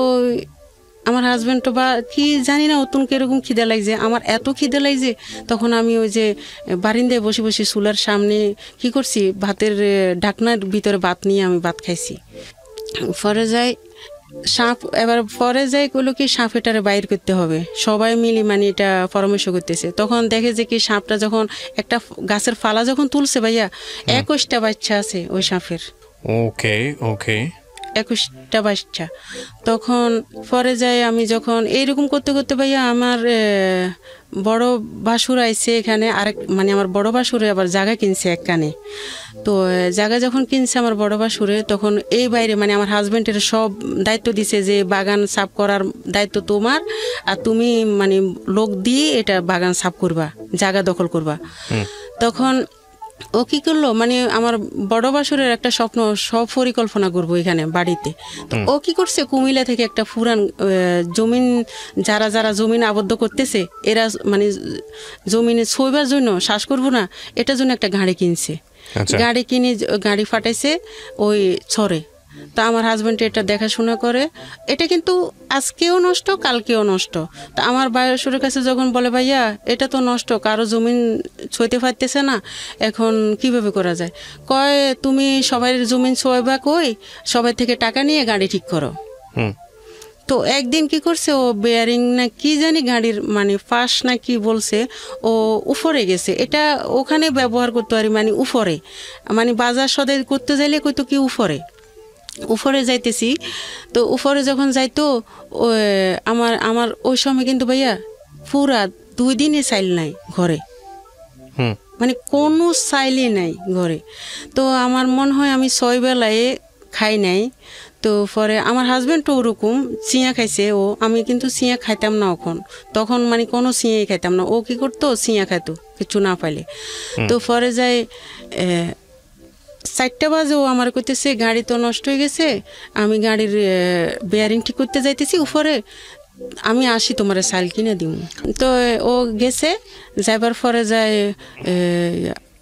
আমার হাজবেন্ড তো বা কি জানি না অতুন কিরকম খিদা লাগছে, আমার এত খিদা লাগছে। তখন আমি ওই যে বারিন্দায় বসে বসে চুলার সামনে কি করছি, ভাতের ঢাকনার ভিতরে ভাত নিয়ে আমি ভাত খাইছি। পরে যাই সাপ, এবার পরে যাই কইলো কি সাপেটারে বাইর করতে হবে, সবাই মিলি মানে এটা পরামর্শ করতেছে। তখন দেখে যে কি সাপটা যখন একটা গাছের ফালা যখন তুলছে ভাইয়া, 21টা বাচ্চা আছে ওই সাপের। ওকে ওকে, 21টা বাচ্চা। তখন পরে যাই আমি যখন এইরকম করতে করতে ভাইয়া, আমার বড় বাসুর আইছে এখানে, আরেক মানে আমার বড় বাসুরে আবার জায়গা কিনছে এক কানে। তো জায়গা যখন কিনছে আমার বড় বাসুরে, তখন এই বাইরে মানে আমার হাজবেন্ডের সব দায়িত্ব দিছে যে বাগান সাফ করার দায়িত্ব তোমার, আর তুমি মানে লোক দিয়ে এটা বাগান সাফ করবা, জায়গা দখল করবা। তখন ও কি করলো, মানে আমার বড় বাসুরের একটা স্বপ্ন, সব পরিকল্পনা করবো এখানে বাড়িতে। তো ও কি করছে, কুমিল্লা থেকে একটা পুরান জমিন, যারা যারা জমিন আবদ্ধ করতেছে, এরা মানে জমিনে ছইবার জন্য, শ্বাস করবো না এটার জন্য একটা গাড়ি কিনছে। গাড়ি কিনে গাড়ি ফাটাইছে ওই ছড়ে। তা আমার হাজবেন্ড এটা দেখাশোনা করে। এটা কিন্তু আজকেও নষ্ট, কালকেও নষ্ট। তা আমার বায়ুসুরের কাছে যখন বলে ভাইয়া এটা তো নষ্ট, কারো জমিন ছুঁইতে পারতেছে না, এখন কিভাবে করা যায়, কয় তুমি সবাই জমিন ছোঁয়াবা, কই সবাই থেকে টাকা নিয়ে গাড়ি ঠিক করো। তো একদিন কি করছে, ও বেয়ারিং না কি জানি গাড়ির মানে ফাঁস না কি বলছে, ও উপরে গেছে। এটা ওখানে ব্যবহার করতে পারি, মানে উপরে, মানে বাজার সদাই করতে যাইলে কইতো কি উপরে যাইতেছি। তো উপরে যখন যাইতো আমার ওই সময় কিন্তু ভাইয়া পুরা 2 দিনে চাইল নাই ঘরে, মানে কোনো চাইলই নাই ঘরে। তো আমার মনে হয় আমি 6 বেলায় খাই নাই। তো পরে আমার হাজবেন্ডও ওরকম চিঁয়া খাইছে, আমি কিন্তু চিঁয়া খাইতাম না তখন মানে কোনো চিঁয়াই খাইতাম না। ও কি করতো, চিঁয়া খাইতো কিছু না পাইলে। তো পরে যায় 4টা বাজে ও আমার কইতেছে গাড়ি তো নষ্ট হয়ে গেছে, আমি গাড়ির বেয়ারিং ঠিক করতে যাইতেছি উপরে, আমি আসি তোমার চাল কিনে দিব। তো ও গেছে, যাইবার পরে যায়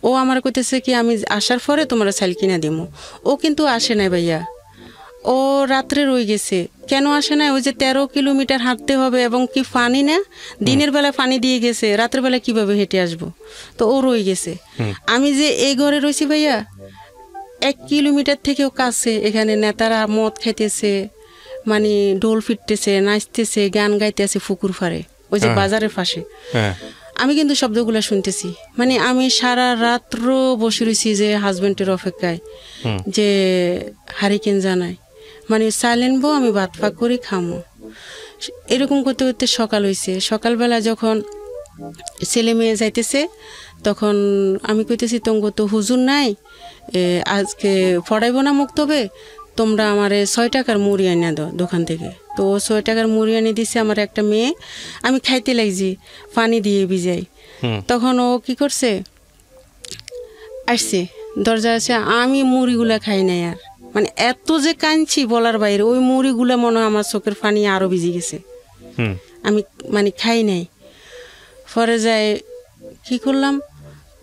ও আমার কইতেছে কি আমি আসার পরে তোমার চাল কিনে দিব। ও কিন্তু আসে নাই ভাইয়া, ও রাত্রে রয়ে গেছে। কেন আসে না, ওই যে 13 কিলোমিটার হাঁটতে হবে, এবং কি পানি না, দিনের বেলা পানি দিয়ে গেছে, রাতের বেলা কিভাবে হেঁটে আসবো। তো ও রয়ে গেছে। আমি যে এই ঘরে রয়েছি ভাইয়া, 1 কিলোমিটার থেকেও কাছে, এখানে নেতারা মদ খাইতেছে, মানে ঢোল ফিরতেছে, নাচতেছে, গান গাইতেছে পুকুর পাড়ে, ওই যে বাজারের পাশে। আমি কিন্তু শব্দগুলো শুনতেছি, মানে আমি সারা রাত্র বসে রয়েছি যে হাজবেন্ডের অপেক্ষায় যে হারিকেন জানায়, মানে সাইলেন্ট বউ আমি ভাত ফাঁক করে খামো। এরকম করতে করতে সকাল হয়েছে। সকালবেলা যখন ছেলে মেয়ে যাইতেছে, তখন আমি কইতেছি তোমরা তো হুজুর নাই, আজকে পড়াইব না মুক্তবে, তোমরা আমার 6 টাকার মুড়ি আনিয়ে দাও দোকান থেকে। তো 6 টাকার মুড়ি আনিয়ে দিছে আমার একটা মেয়ে, আমি খাইতে লাগছি পানি দিয়ে ভিজাই। তখন ও কি করছে, আসছে দরজা আছে, আমি মুড়িগুলা খাই নাই আর, মানে এত যে কাঁদছি বলার বাইরে, ওই মুড়িগুলা মনে হয় আমার চোখের পানি আরো ভিজে গেছে, আমি মানে খাই নাই। পরে যায় কি করলাম,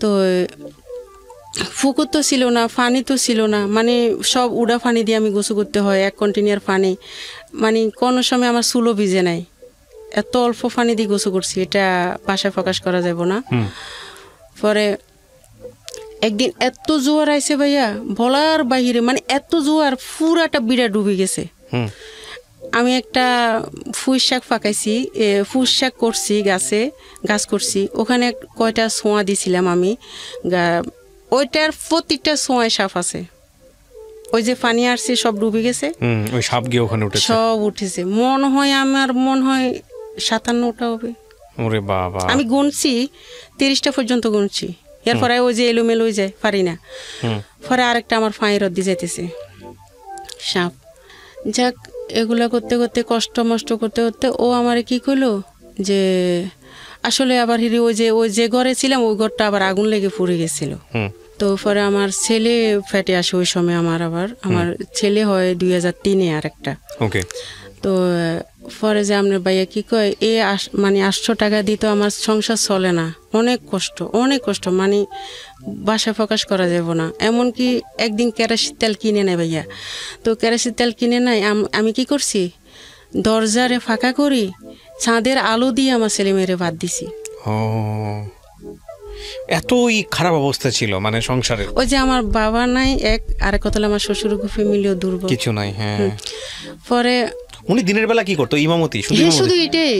তো পুকুর তো ছিল না, পানি তো ছিল না, মানে সব উড়া পানি দিয়ে আমি গোসল করতে হয়, 1 কন্টেনার পানি, মানে কোনো সময় আমার চুলও ভিজে নাই, এত অল্প পানি দিয়ে গোসল করছি, এটা ভাষায় প্রকাশ করা যাব না। পরে একদিন এত জোয়ার আইছে ভাইয়া বলার বাহিরে, মানে এত জোয়ার পুরাটা বিড়া ডুবে গেছে। আমি একটা ফুস শাক ফাঁকাইছি, ফুস শাক করছি গাছ করছি, ওখানে কয়টা ছোঁয়া দিছিলাম আমি, ওইটার প্রতিটা ছোঁয়ায় সাপ আছে। ওই যে পানি আসছে সব ডুবে গেছে, ওই সাপ গিয়ে ওখানে উঠেছে, সব উঠেছে। মনে হয় 57টা হবে। ওরে বাবা, আমি গুনছি 30টা পর্যন্ত গুনছি। এরপরে ওই যে এলোমেলো হয়ে যায়, পারি না। পরে আরেকটা আমার ফাঁয়ের রদ্দি যাইতেছে সাপ। যাক, এগুলা করতে করতে কষ্ট মষ্ট করতে করতে ও আমারে কি করলো যে আসলে আবার হিরি ওই যে ঘরে ছিলাম ওই ঘরটা আবার আগুন লেগে পুড়ে গেছিল। তো পরে আমার ছেলে ফেটে আসে ওই সময়। আমার ছেলে হয় 2003-এ আর একটা। তো পরে যে আপনার ভাইয়া কি কয়, মানে 800 টাকা দিত আমার সংসার চলে না, অনেক কষ্ট, মানে বাসায় প্রকাশ করা যাব না। এমনকি একদিন কেরাসিন তেল কিনে নেয় ভাইয়া। তো কেরাসিন তেল কিনে নেয়, আমি কি করছি, দরজারে ফাঁকা করি, ছাদের আলো দিয়ে আমার ছেলে মেয়েরে বাদ দিছি। এতই খারাপ অবস্থা ছিল মানে সংসারের। ওই যে আমার বাবা নাই, আরেক কথা আমার শ্বশুর ফ্যামিলিও দুর্বল, কিছু নাই। পরে উনি দিনের বেলা কি করতো? ইমামতি শুধু এটাই।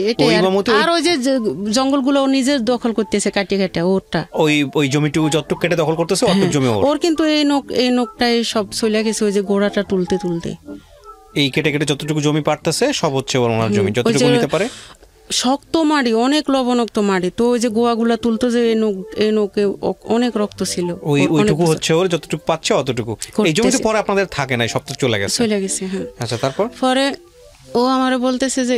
আর ওই যে জঙ্গলগুলো নিজের দখল করতেছে, কাটে ওরটা ওই জমিটুকু যতটুকু কেটে দখল করতেছে অতটুকু জমি ওর। কিন্তু এই নখটাই সব চলে গেছে, ওই যে গোড়াটা তুলতে এই কেটে যতটুকু জমি পারতেছে সব হচ্ছে ওনার জমি, যতটুকু নিতে পারে। শক্ত মাটি, অনেক লবণাক্ত মাটি। তো ওই যে গোয়াগুলা তুলতো, যে এই নৌকে অনেক রক্ত ছিল, ওইটুকু হচ্ছে ওর, যতটুকু পাচ্ছে অতটুকু। এই জমিতে পরে আপনাদের থাকে না, সব তো চলে গেছে। হ্যাঁ। আচ্ছা, তারপর পরে ও আমারে বলতেছে যে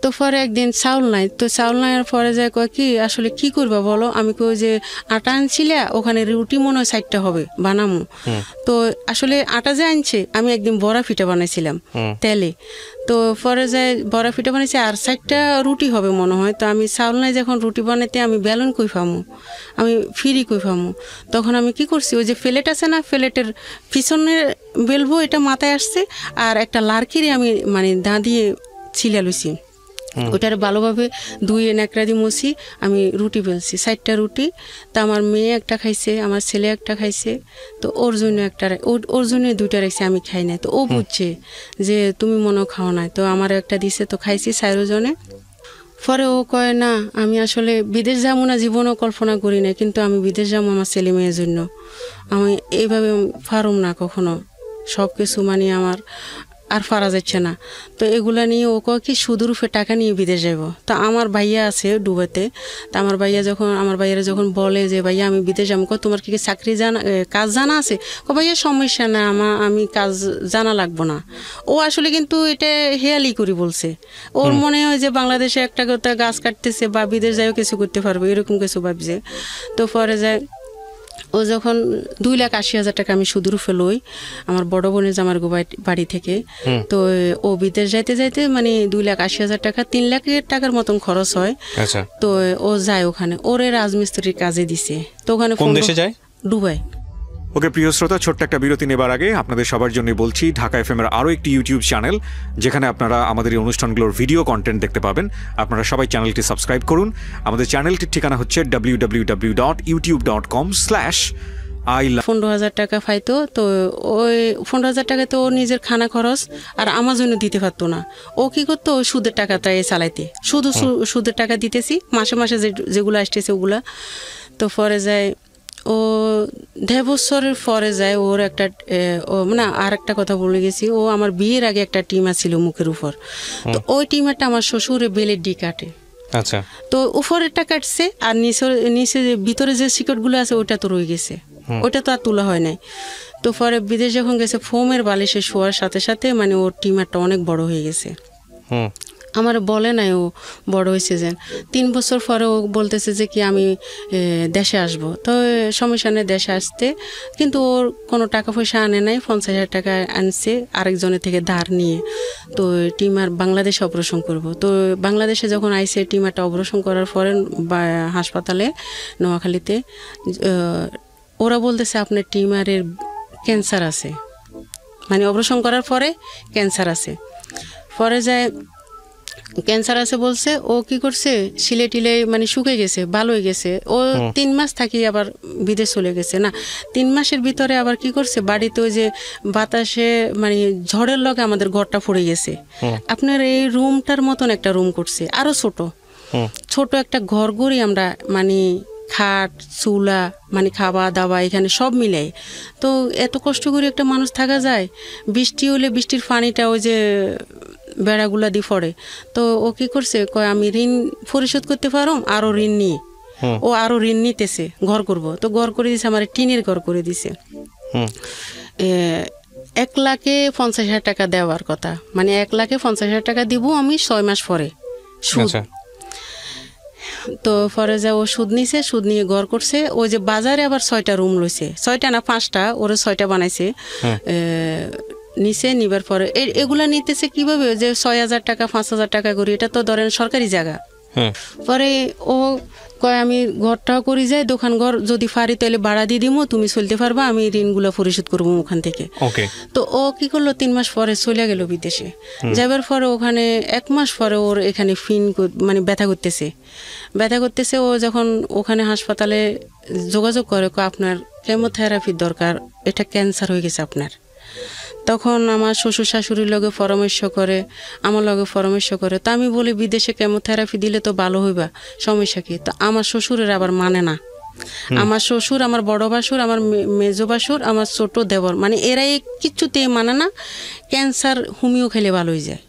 তো পরে একদিন চাউল নাই, তো চাউল নাই পরে যায় কয় কি আসলে কি করবা বলো। আমি কই যে আটা আনছিলে, ওখানে রুটি মনে হয় 60টা হবে বানামো। তো আসলে আটা যে আনছে, আমি একদিন বড়া পিঠা বানাইছিলাম তেলে। তো পরে যায় বড়া পিঠা বানাইছি, আর 60টা রুটি হবে মনে হয়। তো আমি চাউল নাই যখন রুটি বানাইতে, আমি বেলুন কই পামো, আমি ফিরি কই পামো। তখন আমি কি করছি, ওই যে ফ্লেট আছে না, ফ্লেটের পিছনে বেলবো, এটা মাথায় আসছে, আর একটা লার্কিরে আমি মানে দা দিয়ে ছিলা লইছি, ওটার ভালোভাবে ধুয়ে ন্যাকড়া দিয়ে মুছি, আমি রুটি বেলছি 60টা রুটি। তা আমার মেয়ে একটা খাইছে, আমার ছেলে একটা খাইছে। তো ওর জন্য ওর জন্য 2টা রেখেছে, আমি খাই নাই। তো ও বুঝছে যে তুমি মনে খাও নাই, তো আমার একটা দিছে, তো খাইছি 4 জনে। পরে ও কয় না, আমি আসলে বিদেশ যাবো না, জীবনও কল্পনা করি না, কিন্তু আমি বিদেশ যাবো আমার ছেলে মেয়ের জন্য। আমি এইভাবে পারুম না কখনো, সব কিছু মানে আমার আর পারা যাচ্ছে না। তো এগুলা নিয়ে ও কয় কি সুদরূপে টাকা নিয়ে বিদেশ যাব। তো আমার ভাইয়া আছে ডুবাতে। তা আমার ভাইয়ারা যখন বলে যে ভাইয়া আমি বিদেশ যাবো, তোমার কি চাকরি কাজ জানা আছে? ভাইয়া সমস্যা না, আমি কাজ জানা লাগবো না। ও আসলে কিন্তু এটা হেয়ালি করি বলছে। ওর মনে হয় যে বাংলাদেশে একটা কথা গাছ কাটতেছে বা বিদেশ যাইও কিছু করতে পারবো, এরকম কিছু ভাবছে। তো পরে যায় ও যখন 2,80,000 টাকা আমি সুদরূপে লই আমার বড় বোনের জামার বাড়ি থেকে। তো ও বিদেশ যাইতে মানে 2,80,000 টাকা, 3 লাখ টাকার মতন খরচ হয়। তো ও যায় ওখানে, ওরে রাজমিস্ত্রির কাজে দিছে। তো ওখানে কোন দেশে যায়? দুবাই। ওকে প্রিয় শ্রোতা, ছোট্ট একটা বিরতি নেবার আগে আপনাদের সবার জন্য বলছি, ঢাকা এফএম-এর আরও একটি ইউটিউব চ্যানেল, যেখানে আপনারা আমাদের এই অনুষ্ঠানগুলোর ভিডিও কন্টেন্ট দেখতে পাবেন। আপনারা সবাই চ্যানেলটি সাবস্ক্রাইব করুন। আমাদের চ্যানেলটির ঠিকানা হচ্ছে www.youtube.com/I 15,000 টাকা পাইতো। তো ওই 15,000 টাকা তো ওর নিজের খানা খরচ আর আমার জন্য দিতে পারতো না। ও কি করতো, ওই সুদের টাকাটাই চালাইতে, শুধু সুদের টাকা দিতেছি মাসে মাসে, যেগুলো আসতেছে ওগুলা। তো পরে যায় ও 1.5 বছরের পরে যায় ওর একটা মানে আর একটা কথা বলে গেছি, ও আমার বিয়ের আগে একটা টিমার ছিল মুখের উপর। তো ওই টিমারটা আমার শ্বশুরে বেলের ডি কাটে। আচ্ছা। তো উপরেরটা কাটছে, আর নিচে ভিতরে যে শিকড়গুলো আছে ওইটা তো রয়ে গেছে, ওইটা তো আর তোলা হয় নাই। তো পরে বিদেশ যখন গেছে, ফোমের বালিশে শোয়ার সাথে সাথে মানে ওর টিমারটা অনেক বড় হয়ে গেছে। আমার বলে নাই ও বড় হয়েছে যে 3 বছর পরে ও বলতেছে যে কি আমি দেশে আসব। তো সমস্যা নেই দেশে আসতে, কিন্তু ওর কোনো টাকা পয়সা আনে নাই। 50,000 টাকা আনছে আরেকজনের থেকে ধার নিয়ে। তো টিমার বাংলাদেশে অপারেশন করব। তো বাংলাদেশে যখন আইসে, টিমারটা অপারেশন করার পরে হাসপাতালে নোয়াখালীতে ওরা বলতেছে আপনার টিমারের ক্যান্সার আছে, মানে অপারেশন করার পরে ক্যান্সার আছে। পরে যায় ক্যান্সার আছে বলছে। ও কি করছে, সিলে টিলে মানে শুকে গেছে, ভালো হয়ে গেছে। ও 3 মাস থাকি আবার বিদেশ চলে গেছে। না 3 মাসের ভিতরে আবার কি করছে, বাড়িতে ওই যে বাতাসে মানে ঝড়ের লগে আমাদের ঘরটা পড়ে গেছে। আপনার এই রুমটার মতন একটা রুম করছে, আরো ছোট একটা ঘর করি আমরা, মানে খাট চুলা মানে খাওয়া দাওয়া এখানে সব মিলাই। তো এত কষ্ট করে একটা মানুষ থাকা যায়? বৃষ্টি হলে বৃষ্টির পানিটা ওই যে বেড়াগুলা দিয়ে পড়ে। তো ও কি করছে, কয় আমি ঋণ পরিশোধ করতে পারো, আরো ঋণ নিয়ে ও আরো ঋণ নিতেছে, ঘর করব। তো ঘর করে দিছে, আমার টিনের ঘর করে দিছে। 1,50,000 টাকা দেওয়ার কথা, মানে 1,50,000 টাকা দিব আমি 6 মাস পরে সুদ। তো পরে যা ও সুদ নিছে, সুদ নিয়ে ঘর করছে। ওই যে বাজারে আবার 6টা রুম লইছে, 6টা না 5টা, ওরা 6টা বানাইছে। নিচে নিবার পরে এগুলা নিতেছে কিভাবে, যে 6,000 টাকা 5,000 টাকা করি, এটা তো ধরেন সরকারি জায়গা। পরে ও কয় আমি ঘরটাও করি যাই, দোকান ঘর যদি পারি তাহলে ভাড়া দিয়ে দিমো, তুমি চলতে পারবা, আমি ঋণগুলো পরিশোধ করবো ওখান থেকে। তো ও কি করলো, 3 মাস পরে চলে গেল বিদেশে। যাবার পরে ওখানে 1 মাস পরে ওর এখানে মানে ব্যথা করতেছে। ও যখন ওখানে হাসপাতালে যোগাযোগ করে, আপনার কেমোথেরাপির দরকার, এটা ক্যান্সার হয়ে গেছে আপনার। তখন আমার শ্বশুর শাশুড়ির লগে পরামর্শ করে, আমার লগে পরামর্শ করে। তো আমি বলি বিদেশে কেমোথেরাপি দিলে তো ভালো হইবা, সমস্যা কি? তো আমার শ্বশুরের আবার মানে না। আমার শ্বশুর, আমার বড় বাসুর, আমার মেজো বাসুর, আমার ছোট দেবর, মানে এরাই কিচ্ছুতেই মানে না ক্যান্সার হোমিও খেলে ভালো হয়ে যায়।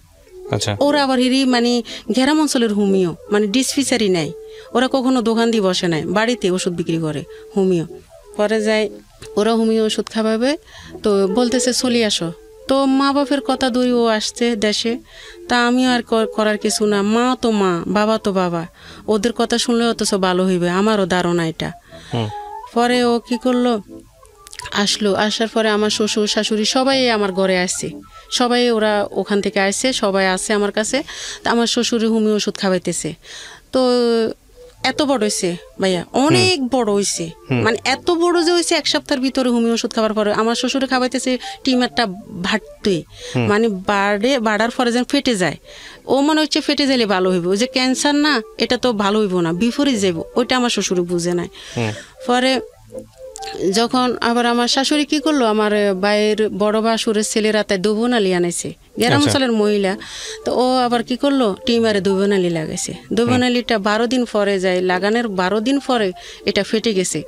ওরা আবার মানে গ্রাম অঞ্চলের হোমিও, মানে ডিসপেন্সারি নেয়। ওরা কখনো দোকান দিয়ে বসে নাই, বাড়িতে ওষুধ বিক্রি করে হোমিও। পরে যায় ওরা হোমিও ওষুধ খাওয়াবে। তো বলতেছে চলে আসো। তো মা বাপের কথা ধরে ও আসছে দেশে। তা আমিও আর করার কিছু না, মা তো মা, বাবা তো বাবা, ওদের কথা শুনলে অথচ ভালো হইবে, আমারও ধারণা এটা। পরে ও কি করলো, আসার পরে আমার শ্বশুর শাশুড়ি সবাই আমার ঘরে আসছে, সবাই ওরা ওখান থেকে আসছে, সবাই আসছে আমার কাছে। তা আমার শ্বশুরে হোমিও ওষুধ খাওয়াইতেছে। তো এত বড় হয়েছে ভাইয়া, অনেক বড় হয়েছে, মানে এত বড় যে হয়েছে 1 সপ্তাহের ভিতরে হোমিও ওষুধ খাওয়ার পরে আমার শ্বশুরে খাওয়াইতেছে টিমারটা ভাটতে, মানে বাড়ার পরে যেন ফেটে যায়। ও মনে হচ্ছে ফেটে যাইলে ভালো হইব, ওই যে ক্যান্সার না, এটা তো ভালো হইব না, বিপরীত যাইব, ওইটা আমার শ্বশুরে বুঝে নাই। পরে যখন আবার আমার শাশুড়ি কি করলো, আমার বাইরের বড় বাসুরের ছেলেরা তাই দুবনালি আনাইছে, গ্রাম অঞ্চলের মহিলা। তো ও আবার কি করলো, টিমারে দুবনালি লাগাইছে। দুবনালিটা 12 দিন পরে যায়, লাগানোর 12 দিন পরে এটা ফেটে গেছে।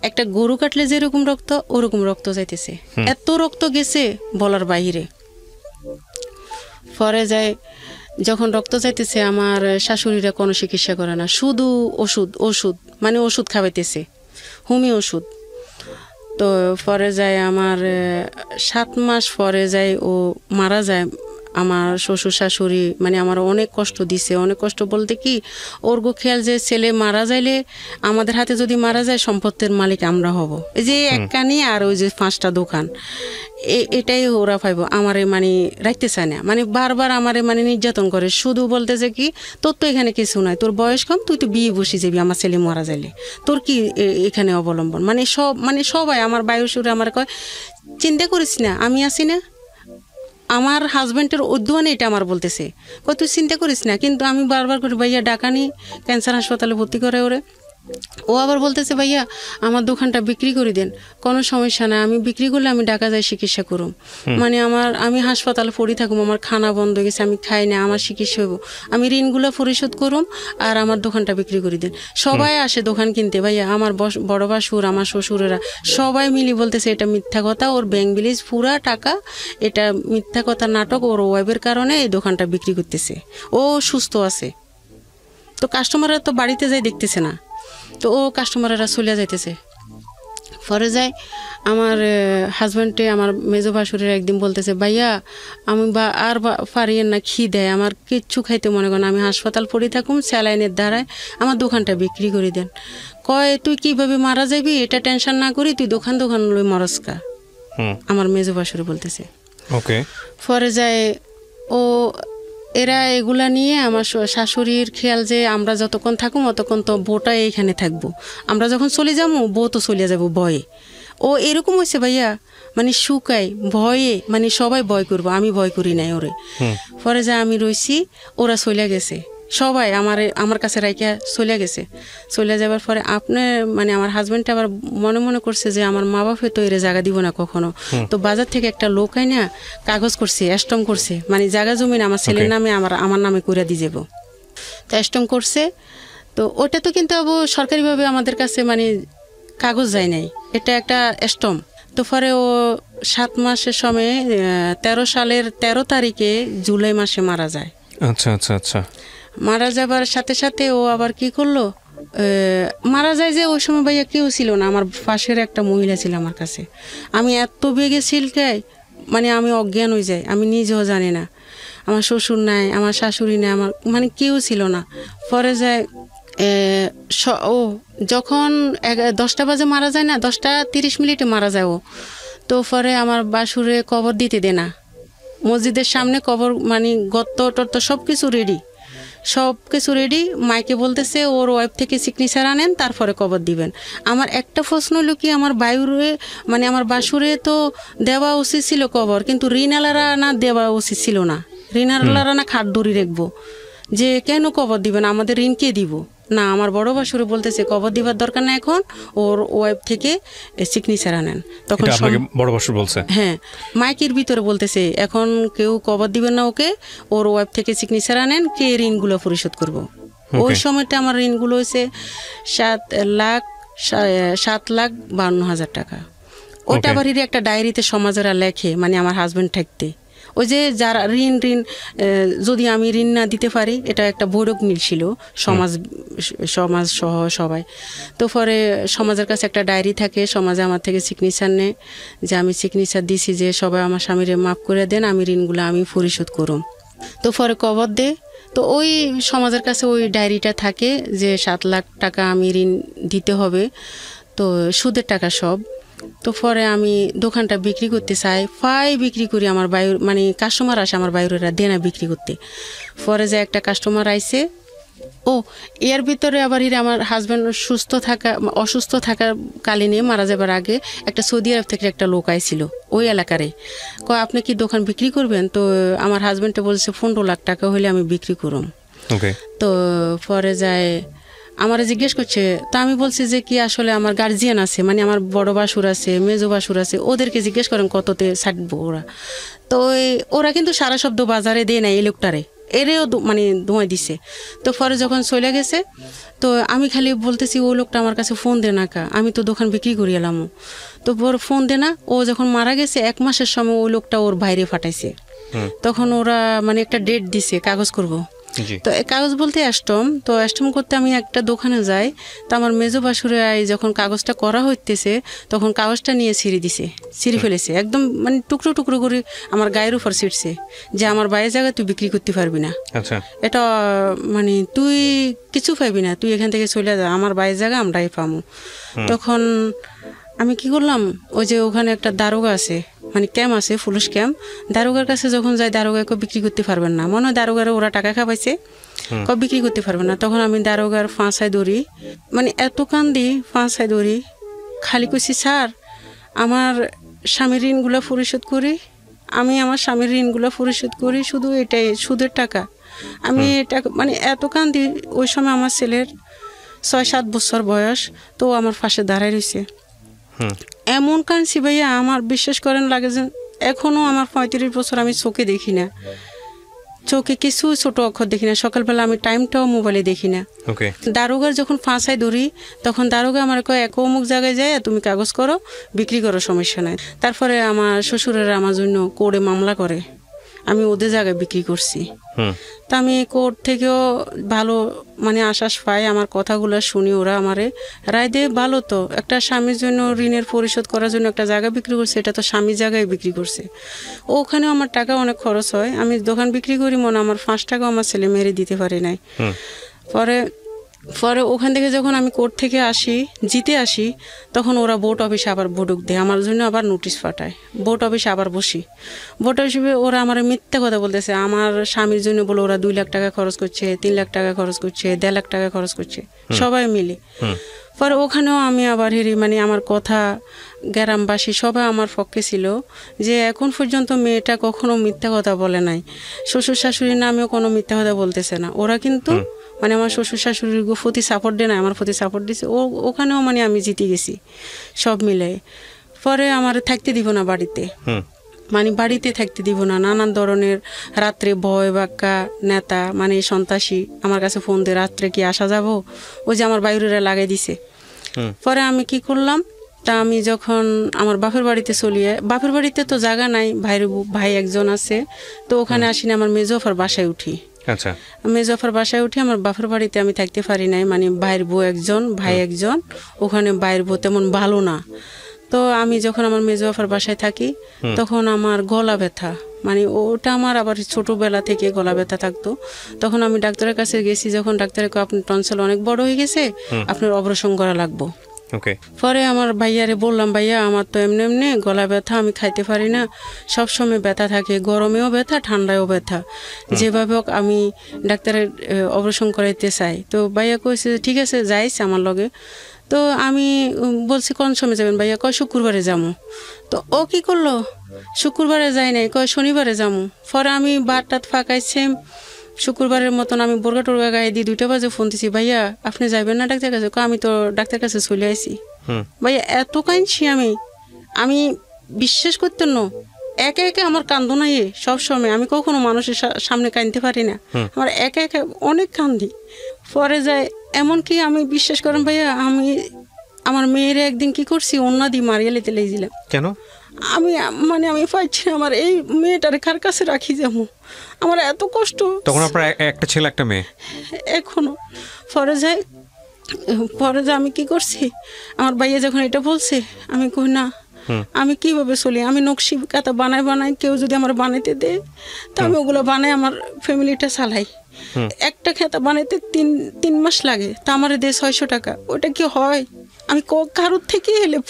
একটা গরু কাটলে যেরকম রক্ত, ওরকম রক্ত যাইতেছে, এত রক্ত গেছে বলার বাহিরে। পরে যায় যখন রক্ত যাইতেছে, আমার শাশুড়িরা কোনো চিকিৎসা করে না, শুধু ওষুধ মানে ওষুধ খাওয়াইতেছে, হোমিও ওষুধ। তো পরে যায় আমার 7 মাস পরে যায় ও মারা যায়। আমার শ্বশুর শাশুড়ি মানে আমার অনেক কষ্ট দিছে, অনেক কষ্ট বলতে কি, ওর গো খেয়াল যে ছেলে মারা যাইলে আমাদের হাতে যদি মারা যায় সম্পত্তির মালিক আমরা হব, এই যে এক কানি আর ওই যে 5টা দোকান, এটাই ওরা পাইব। আমারে মানে রাখতে চায় না, মানে বারবার আমারে মানে নির্যাতন করে, শুধু বলতেছে কি, তোর তো এখানে কিছু নাই, তোর বয়স কম, তুই তো বিয়ে বসে যাবি আমার ছেলে মারা যাইলে, তোর কি এখানে অবলম্বন, মানে সবাই আমার বায়ুসুরে আমার কয় চিন্তা করিস না, আমি আছি না। আমার হাজব্যান্ডের উদ্যোনে এটা আমার বলতেছে, কই তুই চিন্তা করিস না। কিন্তু আমি বারবার করে ভাইয়া ডাকানি ক্যান্সার হাসপাতালে ভর্তি করে ওরে। ও আবার বলতেছে ভাইয়া আমার দোকানটা বিক্রি করে দেন, কোনো সমস্যা না, আমি বিক্রি করলে আমি ঢাকা যাই চিকিৎসা করুম, মানে আমি হাসপাতালে পড়ি থাকুম, আমার খানা বন্ধ হয়ে গেছে, আমি খাই না, আমার চিকিৎসা হইব, আমি ঋণগুলো পরিশোধ করুম আর আমার দোকানটা বিক্রি করে দেন। সবাই আসে দোকান কিনতে ভাইয়া, আমার বড় বাসুর, আমার শ্বশুরেরা সবাই মিলি বলতেছে এটা মিথ্যা কথা, ওর ব্যাংক ব্যালেন্স পুরা টাকা, এটা মিথ্যা কথা, নাটক, ওর ওয়াইফের কারণে এই দোকানটা বিক্রি করতেছে, ও সুস্থ আছে। তো কাস্টমাররা তো বাড়িতে যাই দেখতেছে না, তো ও কাস্টমাররা চলে যাইতেছে। পরে যায় আমার হাজব্যান্ডে, আমার মেজো ভাসুরের একদিন বলতেছে ভাইয়া আমি আর পারিয়েন না, খিদে আমার কিচ্ছু খাইতে মনে করেন, আমি হাসপাতাল পড়ে থাকুম, স্যালাইনের দ্বারায় আমার দোকানটা বিক্রি করে দেন। কয় তুই কিভাবে মারা যাবি এটা টেনশন না করি, তুই দোকান লই মরস্কা, আমার মেজো ভাসুরে বলতেছে। পরে যায় ও এরা এগুলা নিয়ে আমার শাশুড়ির খেয়াল যে আমরা যতক্ষণ থাকুম অতক্ষণ তো বউটা এইখানে থাকবো, আমরা যখন চলে যাবো বউ তো চলে যাবো ভয়ে, ও এরকম হয়েছে ভাইয়া, মানে শুকাই ভয়ে, মানে সবাই ভয় করবো, আমি ভয় করি নাই ওরে। পরে যা আমি রইছি, ওরা চলে গেছে, সবাই আমার কাছে রাইকা চলে গেছে। চলে যাবার পরে মানে আমার হাজবেন্ডটা আবার মনে মনে করছে যে আমার মা বাপে তো এর জায়গা দিব না কখনো। তো বাজার থেকে একটা লোক আইনা কাগজ করছে, স্ট্যাম্প করছে, মানে জায়গা জমিন আমার ছেলের নামে আমার নামে করে দিয়ে যাব। তো স্ট্যাম্প করছে, তো ওটা তো কিন্তু সরকারিভাবে আমাদের কাছে মানে কাগজ যায় নাই, এটা একটা স্ট্যাম্প। তো পরে ও 7 মাসের সময় 13 সালের 13 তারিখে জুলাই মাসে মারা যায়। আচ্ছা আচ্ছা আচ্ছা। মারা যাবার সাথে সাথে ও আবার কি করলো, মারা যায় যে ওই সময় ভাইয়া কেউ ছিল না, আমার পাশের একটা মহিলা ছিল আমার কাছে। আমি এত বেগে সিলকাই, মানে আমি অজ্ঞান হয়ে যাই, আমি নিজেও জানি না, আমার শ্বশুর নাই, আমার শাশুড়ি নাই, আমার মানে কেউ ছিল না। পরে যায় ও যখন 10টা বাজে মারা যায় না, 10:30 মারা যায় ও। তো পরে আমার বাসুরে কবর দিতে দে না, মসজিদের সামনে কবর, মানে গর্ত টর্ত সব কিছু রেডি, মাইকে বলতেছে ওর ওয়াইফ থেকে সিগনেচার আনেন, তারপরে কবর দিবেন। আমার একটা প্রশ্ন হলো কি, আমার বায়ুরে মানে আমার বাসুরে তো দেওয়া উচিত ছিল কবর, কিন্তু ঋণালারা না দেওয়া উচিত ছিল না, ঋণালারা না খাট দড়ি রাখবো, যে কেন কবর দিবেন, আমাদের ঋণ কে দিব না। আমার বড় বাসুরে বলতেছে কবর দিবার দরকার না, এখন ওর ওয়াইফ থেকে সিগনেচার আনেন। তখন বড় বাসুর বলছে, হ্যাঁ, মাইকের ভিতরে বলতেছে এখন কেউ কবর দিবেন না ওকে, ওর ওয়াইফ থেকে সিগনেচার আনেন, কে ঋণগুলো পরিশোধ করব। ওই সময়টা আমার ঋণগুলো হয়েছে 7,52,000 টাকা। ওটা আবার একটা ডায়েরিতে সমাজেরা লেখে, মানে আমার হাজবেন্ড থাকতে, ওই যে যারা ঋণ যদি আমি ঋণ না দিতে পারি, এটা একটা বৈরক মিলছিল সমাজ সহ সবাই। তো পরে সমাজের কাছে একটা ডায়েরি থাকে, সমাজে আমার থেকে সিগনেচার নেয় যে আমি সিগনেচার দিছি যে সবাই আমার স্বামীরে মাফ করে দেন, আমি ঋণগুলো আমি পরিশোধ করুম। তো পরে কবর দে, তো ওই সমাজের কাছে ওই ডায়েরিটা থাকে যে 7 লাখ টাকা আমি ঋণ দিতে হবে, তো সুদের টাকা সব। তো পরে আমি দোকানটা বিক্রি করতে চাই, বিক্রি করি, আমার মানে কাস্টমার আসে আমার বাইরেরা দেনা বিক্রি করতে। পরে যে একটা কাস্টমার আইছে, এর ভিতরে আবার আমার হাজব্যান্ড অসুস্থ থাকার কালীনে মারা যাবার আগে একটা সৌদি আরব থেকে একটা লোক আইছিল ওই এলাকারে, আপনি কি দোকান বিক্রি করবেন? তো আমার হাজব্যান্ডে বলছে 15 লাখ টাকা হলে আমি বিক্রি করুম। তো পরে যায় আমার জিজ্ঞেস করছে, তো আমি বলছি যে কি আসলে আমার গার্জিয়ান আছে, মানে আমার বড় বাসুর আছে, মেজো বাসুর আছে, ওদেরকে জিজ্ঞেস করেন কততে ছাড়বো ওরা। তো ওরা কিন্তু সারা শব্দ বাজারে দেয় না এই লোকটারে, এরেও মানে ধোঁয়া দিছে। তো পরে যখন চলে গেছে, তো আমি খালি বলতেছি ওই লোকটা আমার কাছে ফোন দে না কা, আমি তো দোকান বিক্রি করি এলাম। তো পরে ফোন দে না, ও যখন মারা গেছে 1 মাসের সময় ওই লোকটা ওর বাইরে ফাটাইছে। তখন ওরা মানে একটা ডেট দিছে কাগজ করব। তো কাগজ বলতে স্ট্যাম্প করতে আমি একটা দোকানে যাই, তো আমার মেজো বাসুরে যখন কাগজটা করা হইতেছে, তখন কাগজটা নিয়ে ছিঁড়ে ফেলেছে, একদম মানে টুকরো টুকরো করে আমার গায়ের উপর ছিঁড়ছে, যে আমার বাইরের জায়গায় তুই বিক্রি করতে পারবি না, এটা মানে তুই কিছু পাইবি না, তুই এখান থেকে চলে যা, আমার বাইরের জায়গা আমরাই পাবো। তখন আমি কি করলাম, ওই যে ওখানে একটা দারোগা আছে, মানে ক্যাম্প আছে, পুলিশ ক্যাম্প, দারোগার কাছে যখন যাই, দারোগাকে বিক্রি করতে পারবেন না, মনে হয় দারোগারে ওরা টাকা খাওয়াইছে, বিক্রি করতে পারবেন না। তখন আমি দারোগার ফাঁসায় ধরি, মানে এত কান্দি ফাঁসায় ধরি, খালি কইছি স্যার আমার স্বামীর ঋণগুলো পরিশোধ করি, আমি আমার স্বামীর ঋণগুলো পরিশোধ করি, শুধু এটাই সুদের টাকা। আমি এটা মানে এত কান্দি। ওই সময় আমার ছেলের 6-7 বছর বয়স, তো আমার পাশে দাঁড়ায় রয়েছে। এমন কাঁদছি ভাইয়া, আমার বিশ্বাস করেন লাগে যে এখনো আমার 35 বছর আমি চোখে দেখি না, চোখে কিছু ছোট অক্ষর দেখি না, সকালবেলা আমি টাইমটাও মোবাইলে দেখি না। দারোগার যখন ফাঁসায় ধরি, তখন দারোগা আমার কয় অমুক জায়গায় যায় তুমি কাগজ করো, বিক্রি করো, সমস্যা নাই। তারপরে আমার শ্বশুরেরা আমার জন্য কোর্টে মামলা করে, আমি ওদের জায়গায় বিক্রি করছি। তা আমি কোর্ট থেকেও ভালো মানে আশ্বাস পাই, আমার কথাগুলো শুনি, ওরা আমারে রায় দিয়ে ভালো, তো একটা স্বামীর জন্য ঋণের পরিশোধ করার জন্য একটা জায়গা বিক্রি করছে, এটা তো স্বামীর জায়গায় বিক্রি করছে, ওখানেও আমার টাকা অনেক খরচ হয়, আমি দোকান বিক্রি করি, মনে আমার 5 টাকাও আমার ছেলে মেরে দিতে পারি নাই। পরে ওখান থেকে যখন আমি কোর্ট থেকে জিতে আসি, তখন ওরা বোর্ড অফিসে আবার বডুক দেয়, আমার জন্য আবার নোটিশ পাঠায়, বোর্ড অফিসে আবার বসি। বোর্ড অফিসে ওরা আমার মিথ্যা কথা বলতেছে, আমার স্বামীর জন্য বলে ওরা 2 লাখ টাকা খরচ করছে, 3 লাখ টাকা খরচ করছে, 1.5 লাখ টাকা খরচ করছে, সবাই মিলে। পরে ওখানেও আমি আবার মানে আমার কথা গ্রামবাসী সবাই আমার পক্ষে ছিল, যে এখন পর্যন্ত মেয়েটা কখনো মিথ্যা কথা বলে নাই, শ্বশুর শাশুড়ির নামেও কোনো মিথ্যা কথা বলতেছে না। ওরা কিন্তু মানে আমার শ্বশুর শাশুড়ির প্রতি সাপোর্ট দেয় না, আমার প্রতি সাপোর্ট দিছে। ওখানেও মানে আমি জিতে গেছি সব মিলে। পরে আমার থাকতে দিব না বাড়িতে, মানে বাড়িতে থাকতে দিব না, নানান ধরনের রাত্রে ভয় বাক্কা নেতা মানে সন্ত্রাসী আমার কাছে ফোন দিয়ে রাত্রে কি আসা যাব, ওই যে আমার বাইরেরা লাগাই দিছে। পরে আমি কি করলাম, তা আমি যখন আমার বাপের বাড়িতে চলিয়ে, বাপের বাড়িতে তো জায়গা নাই, ভাই একজন আছে, তো ওখানে আসি না, আমার মেজোফার বাসায় উঠি। আচ্ছা, মেজোফার বাসায় উঠি, আমার বাপের বাড়িতে আমি থাকতে পারি নাই, মানে ভাইয়ের বউ একজন, ভাই একজন, ওখানে ভাইয়ের বউ তেমন ভালো না। তো আমি যখন আমার মেজোফার বাসায় থাকি তখন আমার গলা ব্যথা, মানে ওটা আমার আবার ছোটবেলা থেকে গলা ব্যথা থাকতো। তখন আমি ডাক্তারের কাছে গেছি, যখন ডাক্তারকে আপনার টনসিল অনেক বড় হয়ে গেছে, আপনার অপারেশন করা লাগবো। পরে আমার ভাইয়ারে বললাম, ভাইয়া আমার তো এমনি এমনি গলা ব্যথা, আমি খাইতে পারি না, সবসময় ব্যথা থাকে, গরমেও ব্যথা ঠান্ডায়ও ব্যথা, যেভাবে হোক আমি ডাক্তারের অপারেশন করাইতে চাই। তো ভাইয়া কইছে ঠিক আছে যাইস আমার লগে। তো আমি বলছি কোন সময় যাবেন ভাইয়া? কয় শুক্রবারে যাবো। তো ও কি করলো, শুক্রবারে যাই নাই, কয় শনিবারে যাবো। পরে আমি বারটাত ফাঁকাইছি, শুক্রবারের মতন আমি বোরগা টোরগা গায়ে দিয়ে 2টা বাজে ফোন দিছি, ভাইয়া আপনি যাবেন না ডাক্তার কাছে? আমি তো ডাক্তার কাছে চলে আইছি। ভাইয়া এত কাঁদছি আমি বিশ্বাস করতেন না, একে একে আমার কান্দো নাই সবসময়, আমি কখনো মানুষের সামনে কাঁদতে পারি না, আমার একে একে অনেক কান্দি। পরে যায় এমনকি আমি বিশ্বাস করেন ভাইয়া, আমি আমার মেয়ের একদিন কি করছি, অন্য দিয়ে মারিয়ে লেতে লেগেছিলাম। কেন? আমি পাইছি না, আমার এই মেয়েটারে কার কাছে রাখি যাবো, আমার এত কষ্ট। তখন আপনার একটা ছেলে একটা মেয়ে এখনো। পরে যায় আমি কি করছি, আমার ভাইয়া যখন এটা বলছে, আমি কই না আমি কিভাবে চলি, আমি নকশি কাতা বানাই কেউ যদি আমার বানাইতে দেয় তা আমি ওগুলো বানাই আমার ফ্যামিলিটা চালাই। একটা খেতা বানাইতে 3 মাস লাগে, তা আমার দেয় 600 টাকা। ওটা কি হয়? আমি কারোর থেকে হেল্প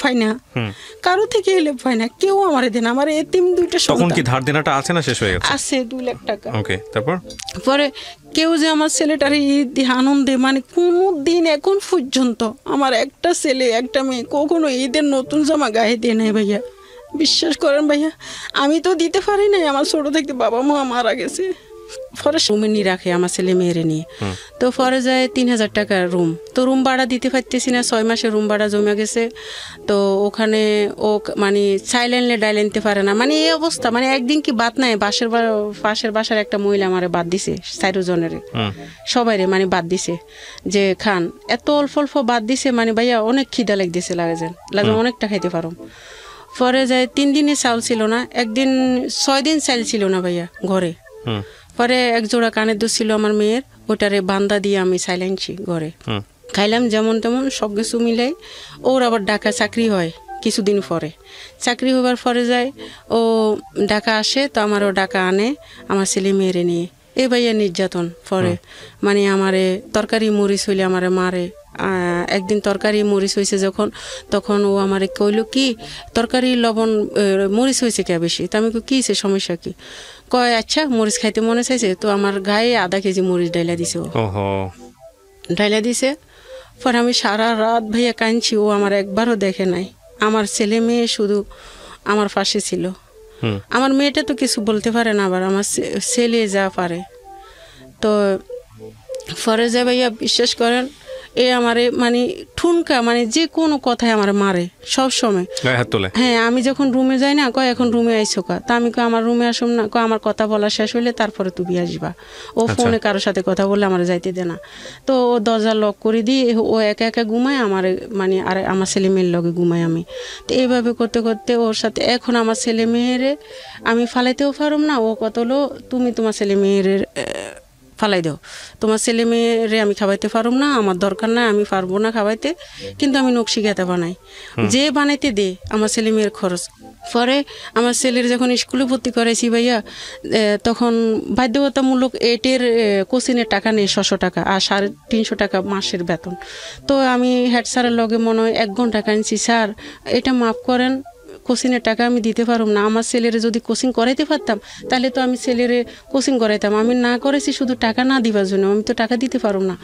পাই না, কেউ আমার দেয় না, আমার এতিম 2টা সন্তান। তখন কি ধার দেনাটা আছে না শেষ হয়ে গেছে? আছে 2 লাখ টাকা। ওকে, তারপর পরে কেউ যে আমার ছেলেটার ঈদ আনন্দে, মানে কোনো দিন এখন পর্যন্ত আমার একটা ছেলে একটা মেয়ে কখনো ঈদের নতুন জামা গায়ে দিয়ে নেয় ভাইয়া। বিশ্বাস করেন ভাইয়া, আমি তো দিতে পারি নাই, আমার ছোট থাকতে বাবা মা মারা গেছে। পরে রুমে নিয়ে রাখে আমার ছেলে মেয়েরে নিয়ে। তো পরে যায় 3000 টাকার রুম, তো রুম ভাড়া দিতে পারতেছি না, 6 মাসের রুম ভাড়া জমে গেছে। তো ওখানে ও মানে চাইলেনলে ডাইলেনতে পারে না, মানে এই অবস্থা। মানে একদিন কি বাদ নাই, পাশের বাসার একটা মহিলা আমারে বাদ দিছে, 4 জনের সবাইরে মানে বাদ দিছে, যে খান এত অল্প অল্প বাদ দিছে, মানে ভাইয়া অনেক খিদা লাগতেছে, লাগে অনেকটা খাইতে পারো। পরে যায় 3 দিনই চাউল ছিল না, একদিন 6 দিন চাল ছিল না ভাইয়া ঘরে। পরে এক জোড়া কানের দুধ ছিল আমার মেয়ের, ওটারে বান্দা দিয়ে আমি চাইলাইছি ঘরে, খাইলাম যেমন তেমন সব কিছু মিলাই। ওর আবার ঢাকা চাকরি হয় কিছুদিন পরে, চাকরি হবার পরে যায় ও ঢাকা আসে, তো আমারও ঢাকা আনে আমার ছেলে মেয়েরে নিয়ে। এই ভাইয়া নির্যাতন পরে, মানে আমারে তরকারি মরিচ হইলে আমারে মারে। একদিন তরকারি মরিচ হয়েছে যখন, তখন ও আমারে কইল কি তরকারি লবণ মরিচ হয়েছে কে বেশি? তো আমি কি হয়েছে, সমস্যা কি? কয় আচ্ছা মরিচ খাইতে মনে চাইছে, তো আমার গায়ে আধা কেজি মরিচ ডাইলা দিছে। ডাইলা দিছে। পরে আমি সারা রাত ভাইয়া কাঁদছি, ও আমার একবারও দেখে নাই। আমার ছেলে মেয়ে শুধু আমার পাশে ছিল। আমার মেয়েটা তো কিছু বলতে পারে না, আবার আমার ছেলে যা পারে। তো পরে যা ভাইয়া বিশ্বাস করেন, এ আমারে মানে ঠুনকা, মানে যে কোনো কথায় আমার মারে সব সময়। হ্যাঁ, আমি যখন রুমে যাই না, কয় এখন রুমে আইসো কা? তা আমি কয় আমার রুমে আসুম না, কয় আমার কথা বলা শেষ হইলে তারপরে তুমি আসবা। ও ফোনে কারোর সাথে কথা বললে আমার যাইতে দে না। তো ও দরজা লক করে দিয়ে ও একা একা ঘুমায়, আমার মানে আর আমার ছেলে মেয়ের লগে ঘুমাই আমি। তো এইভাবে করতে করতে ওর সাথে এখন আমার ছেলে মেয়েরে আমি ফালাইতেও পারুম না। ও কত হলো তুমি তোমার ছেলে মেয়ের ফালাই দাও, তোমার ছেলে মেয়েরে আমি খাওয়াইতে পারুম না, আমার দরকার নাই, আমি পারবো না খাওয়াইতে, কিন্তু আমি নকশি খেতে বানাই, যে বানাইতে দে আমার ছেলে মেয়ের খরচ। পরে আমার ছেলের যখন স্কুলে ভর্তি করাইছি ভাইয়া, তখন বাধ্যতামূলক 8-এর কোচিংয়ের টাকা নেই 600 টাকা, আর 350 টাকা মাসের বেতন। তো আমি হেড স্যারের লগে মনে হয় 1 ঘন্টা কাঁদছি, স্যার এটা মাফ করেন, কোচিংয়ের টাকা আমি দিতে পারব না, আমার ছেলেরে যদি কোচিং করাইতে পারতাম তাহলে তো আমি ছেলেরে কোচিং করাইতাম, আমি না করেছি শুধু টাকা না দিবার জন্য, আমি তো টাকা দিতে পারব না।